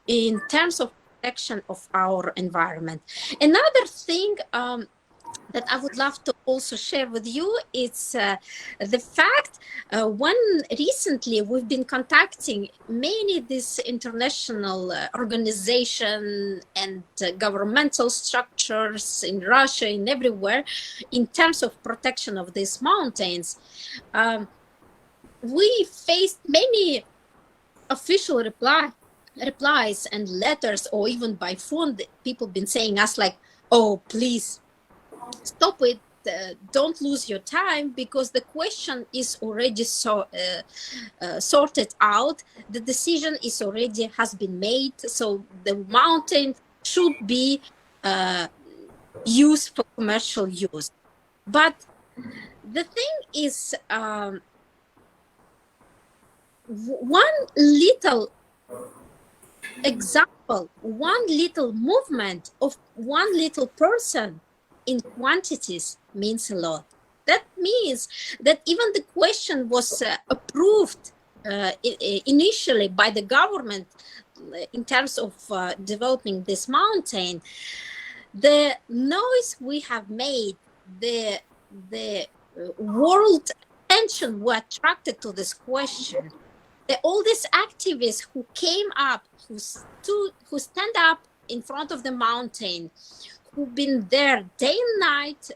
in terms of protection of our environment. Another thing that I would love to also share with you. It's the fact when recently we've been contacting many these international organizations and governmental structures in Russia and everywhere in terms of protection of these mountains. We faced many official replies and letters, or even by phone, people been saying us like, oh, please stop it, don't lose your time, because the question is already sorted out, the decision is already has been made, so the mountain should be used for commercial use. But the thing is, one little example, one little movement of one little person in quantities means a lot. That means that even the question was approved initially by the government in terms of developing this mountain. The noise we have made, the world attention were attracted to this question. All these activists who came up, who stand up in front of the mountain, who've been there day and night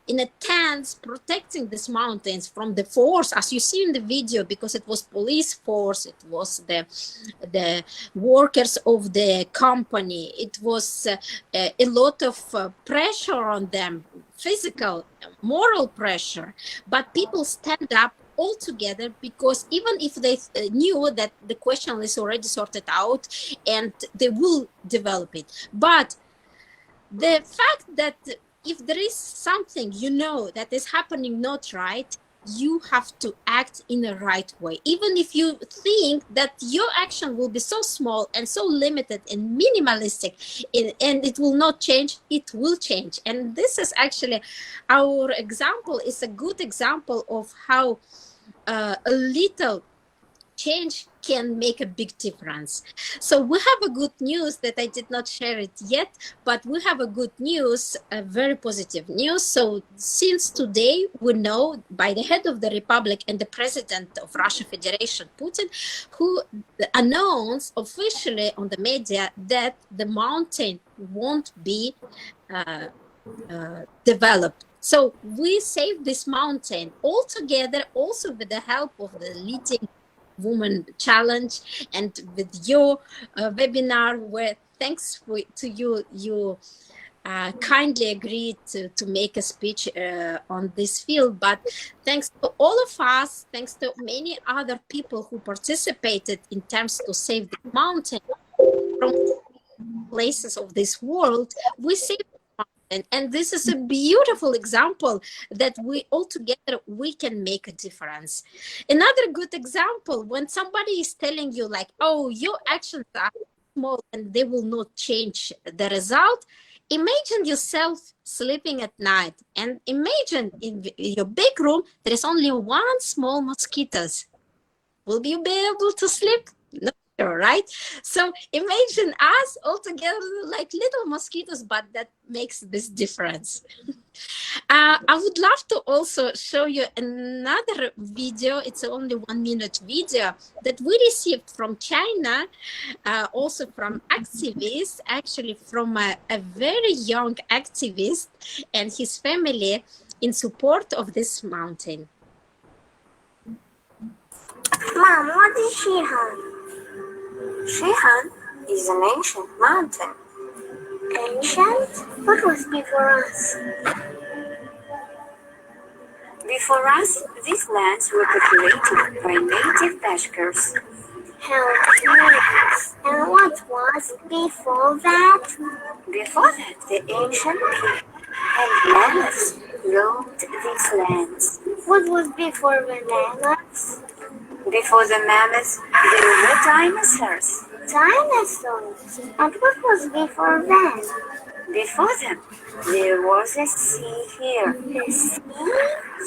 in a tent protecting these mountains from the force, as you see in the video, because it was police force, it was the workers of the company, it was a lot of pressure on them, physical, moral pressure, but people stand up all together, because even if they knew that the question is already sorted out and they will develop it, but the fact that if there is something you know that is happening not right, you have to act in the right way, even if you think that your action will be so small and so limited and minimalistic, and it will not change. It will change. And this is actually our example, is a good example of how a little change can make a big difference. So we have a good news that I did not share it yet, but we have a good news, a very positive news. So since today, we know by the head of the Republic and the president of Russia Federation, Putin, who announced officially on the media that the mountain won't be developed. So we saved this mountain all together, also with the help of the leading woman challenge and with your webinar, where thanks to you kindly agreed to make a speech on this field. But thanks to all of us, thanks to many other people who participated in terms to save the mountain from places of this world, we saved and this is a beautiful example that we all together, we can make a difference. Another good example, when somebody is telling you like, oh, your actions are small and they will not change the result, imagine yourself sleeping at night and imagine in your big room, there is only one small mosquito. Will you be able to sleep? No. Right? So imagine us all together like little mosquitoes, but that makes this difference. I would love to also show you another video. It's only 1 minute video that we received from China, also from activists, actually from a very young activist and his family in support of this mountain. Mom, what is Shihan? Shihan is an ancient mountain. Ancient? What was before us? Before us, these lands were populated by native Bashkirs. How curious. And what was before that? Before that, the ancient people and mammoths roamed these lands. What was before the mammoths? Before the mammoths, there were dinosaurs. Dinosaurs? And what was before them? Before them, there was a sea here. A sea?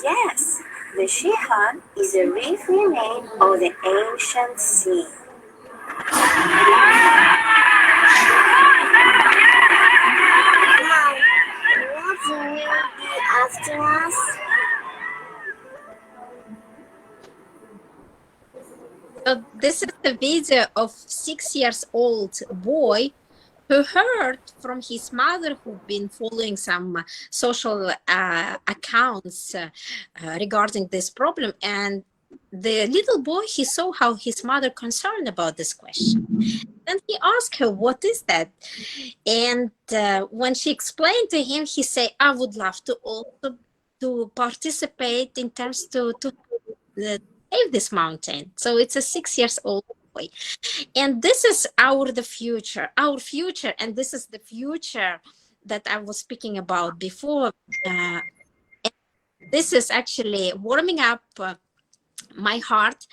Yes. The Shihan is a briefly name of the ancient sea. Mom, what's So this is the video of 6-year-old boy who heard from his mother, who'd been following some social accounts regarding this problem. And the little boy, he saw how his mother concerned about this question. And he asked her, what is that? And when she explained to him, he said, I would love to also to participate in terms to save this mountain. So it's a 6-year-old boy. And this is the future, and this is the future that I was speaking about before. And this is actually warming up my heart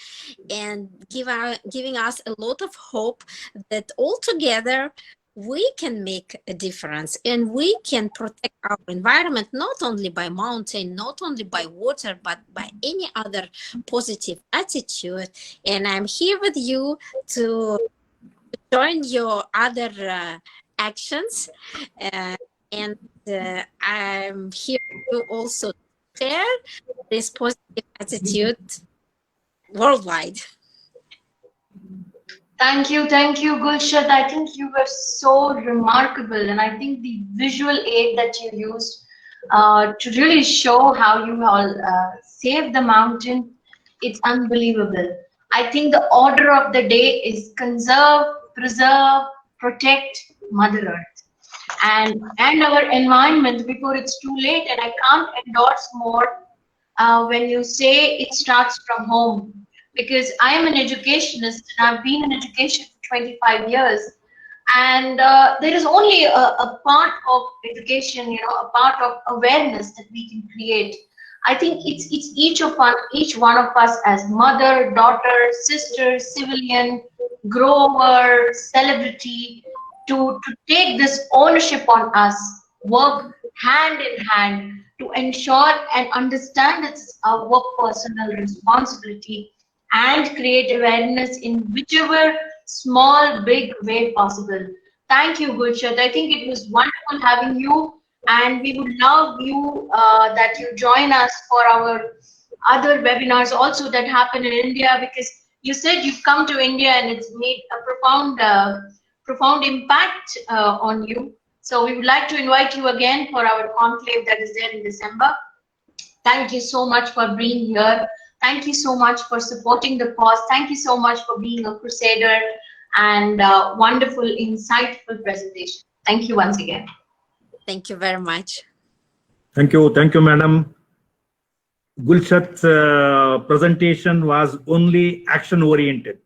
and giving us a lot of hope that all together we can make a difference and we can protect our environment, not only by mountain, not only by water, but by any other positive attitude. And I'm here with you to join your other actions, and I'm here to also share this positive attitude worldwide. Thank you, Gulshat. I think you were so remarkable, and I think the visual aid that you used to really show how you all saved the mountain, it's unbelievable. I think the order of the day is conserve, preserve, protect Mother Earth and our environment before it's too late. And I can't endorse more when you say it starts from home. Because I am an educationist and I've been in education for 25 years. And there is only a part of education, a part of awareness that we can create. I think it's each one of us as mother, daughter, sister, civilian, grower, celebrity, to take this ownership on us, work hand in hand to ensure and understand it's our personal responsibility and create awareness in whichever small, big way possible. Thank you, Gulshat. I think it was wonderful having you, and we would love you that you join us for our other webinars also that happen in India, because you said you've come to India and it's made a profound impact on you. So we would like to invite you again for our conclave that is there in December. Thank you so much for being here. Thank you so much for supporting the cause. Thank you so much for being a crusader and wonderful, insightful presentation. Thank you once again. Thank you very much. Thank you, madam. Gulshat's presentation was only action oriented.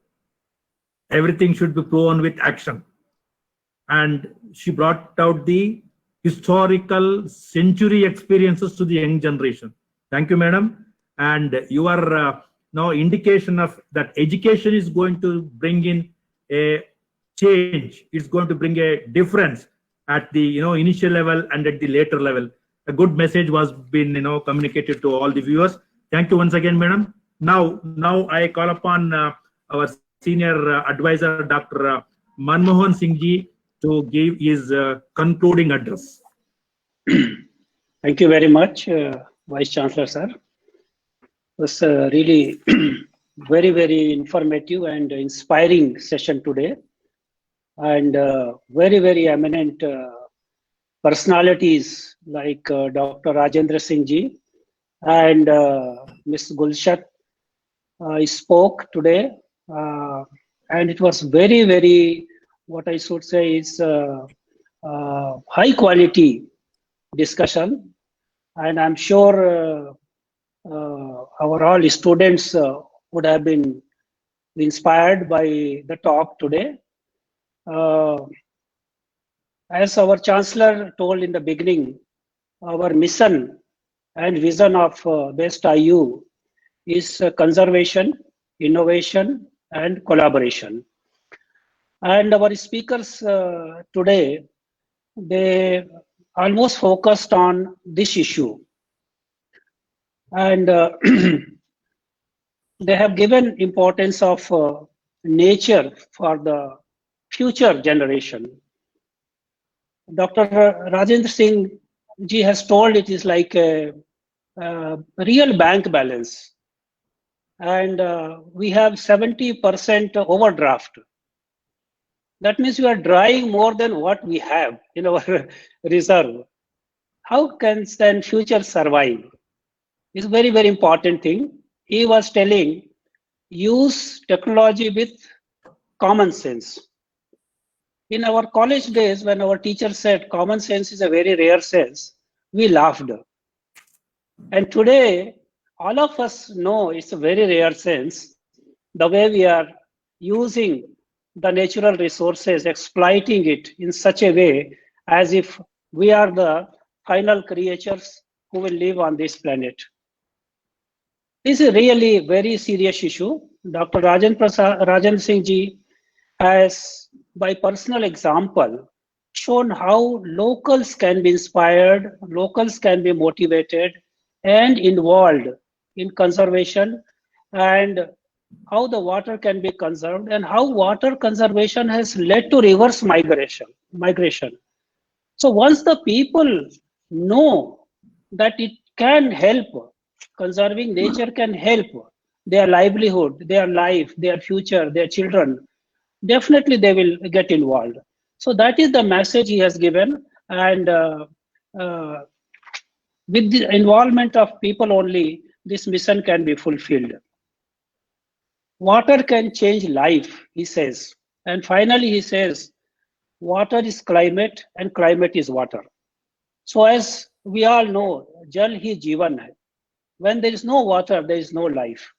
Everything should be proven with action. And she brought out the historical century experiences to the young generation. Thank you, madam. And your now indication of that education is going to bring in a change. It's going to bring a difference at the initial level and at the later level. A good message was been communicated to all the viewers. Thank you once again, madam. Now I call upon our senior advisor, Dr. Manmohan Singh ji, to give his concluding address. Thank you very much, Vice Chancellor sir. It was really very, very informative and inspiring session today, and very, very eminent personalities like Dr. Rajendra Singh ji and Ms. Gulshat spoke today, and it was very, very, what I should say is high quality discussion, and I'm sure our all students would have been inspired by the talk today. As our Chancellor told in the beginning, our mission and vision of BESTIU is conservation, innovation, and collaboration. And our speakers today, they almost focused on this issue. And they have given importance of nature for the future generation. Dr. Rajendra Singh Ji has told, it is like a real bank balance. And we have 70% overdraft. That means we are drawing more than what we have in our reserve. How can then future survive? It's a very, very important thing. He was telling, use technology with common sense. In our college days, when our teacher said common sense is a very rare sense, we laughed. And today, all of us know it's a very rare sense, the way we are using the natural resources, exploiting it in such a way as if we are the final creatures who will live on this planet. This is really a very serious issue. Dr. Rajendra Singh ji has, by personal example, shown how locals can be inspired, locals can be motivated and involved in conservation, and how the water can be conserved, and how water conservation has led to reverse migration. So once the people know that it can help, conserving nature can help their livelihood, their life, their future, their children, definitely they will get involved. So that is the message he has given, and with the involvement of people only, this mission can be fulfilled. Water can change life, he says. And finally, he says, water is climate and climate is water. So as we all know, Jal hi Jeevan hai. When there is no water, there is no life.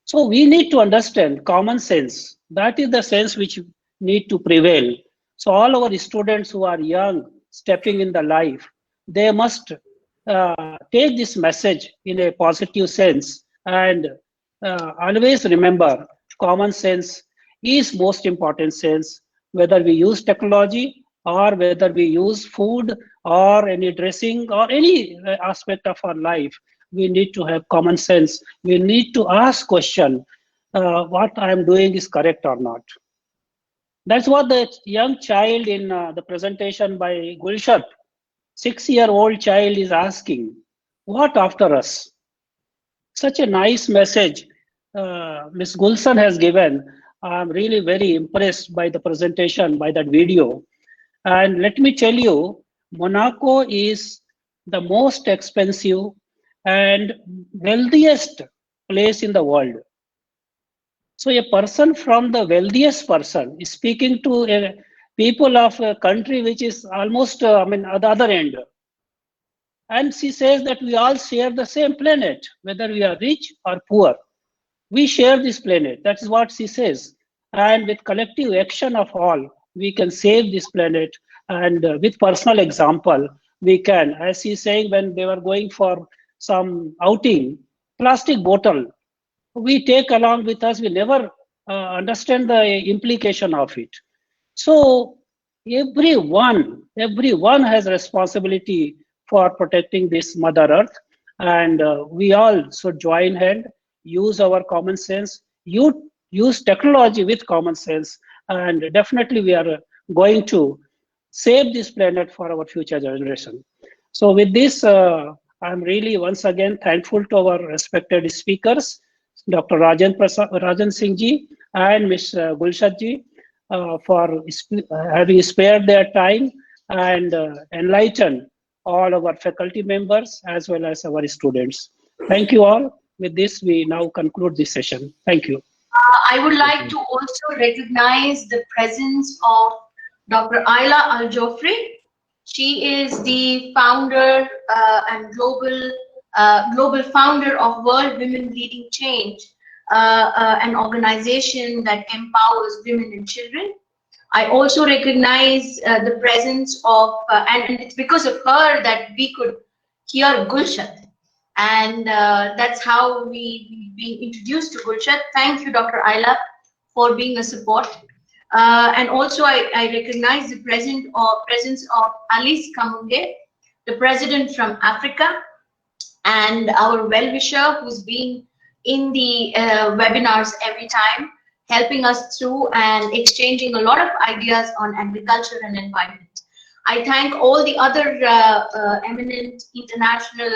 So we need to understand common sense. That is the sense which need to prevail. So all our students who are young, stepping in the life, they must take this message in a positive sense, and always remember common sense is most important sense, whether we use technology or whether we use food or any dressing or any aspect of our life. We need to have common sense. We need to ask question, what I am doing is correct or not. That's what the young child in the presentation by Gulshat, 6-year-old child, is asking, what after us? Such a nice message Ms. Gulshan has given. I'm really very impressed by the presentation, by that video. And let me tell you, Monaco is the most expensive and wealthiest place in the world. So a person from the wealthiest person is speaking to a people of a country which is almost, at the other end. And she says that we all share the same planet, whether we are rich or poor. We share this planet. That is what she says. And with collective action of all, we can save this planet. And with personal example, we can, as she's saying, when they were going for some outing, plastic bottle, we take along with us, we never understand the implication of it. So everyone has responsibility for protecting this Mother Earth, and we all should join hand, use our common sense, use technology with common sense, and definitely we are going to save this planet for our future generation. So with this, I'm really once again thankful to our respected speakers, Dr. Rajendra Singh ji and Ms. Gulshat ji, for having spared their time and enlighten all our faculty members as well as our students. Thank you all. With this, we now conclude this session. Thank you. I would like to also recognize the presence of Dr. Ayla Al-Jofri. She is the founder and global founder of World Women Leading Change, an organization that empowers women and children. I also recognize the presence of, and it's because of her that we could hear Gulshat. And that's how we've been introduced to Gulshat. Thank you, Dr. Ayla, for being a support. And also I recognize the presence of Alice Kamunge, the president from Africa, and our well-wisher who's been in the webinars every time, helping us through and exchanging a lot of ideas on agriculture and environment. I thank all the other eminent international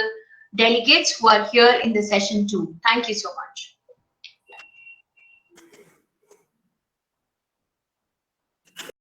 delegates who are here in the session too. Thank you so much.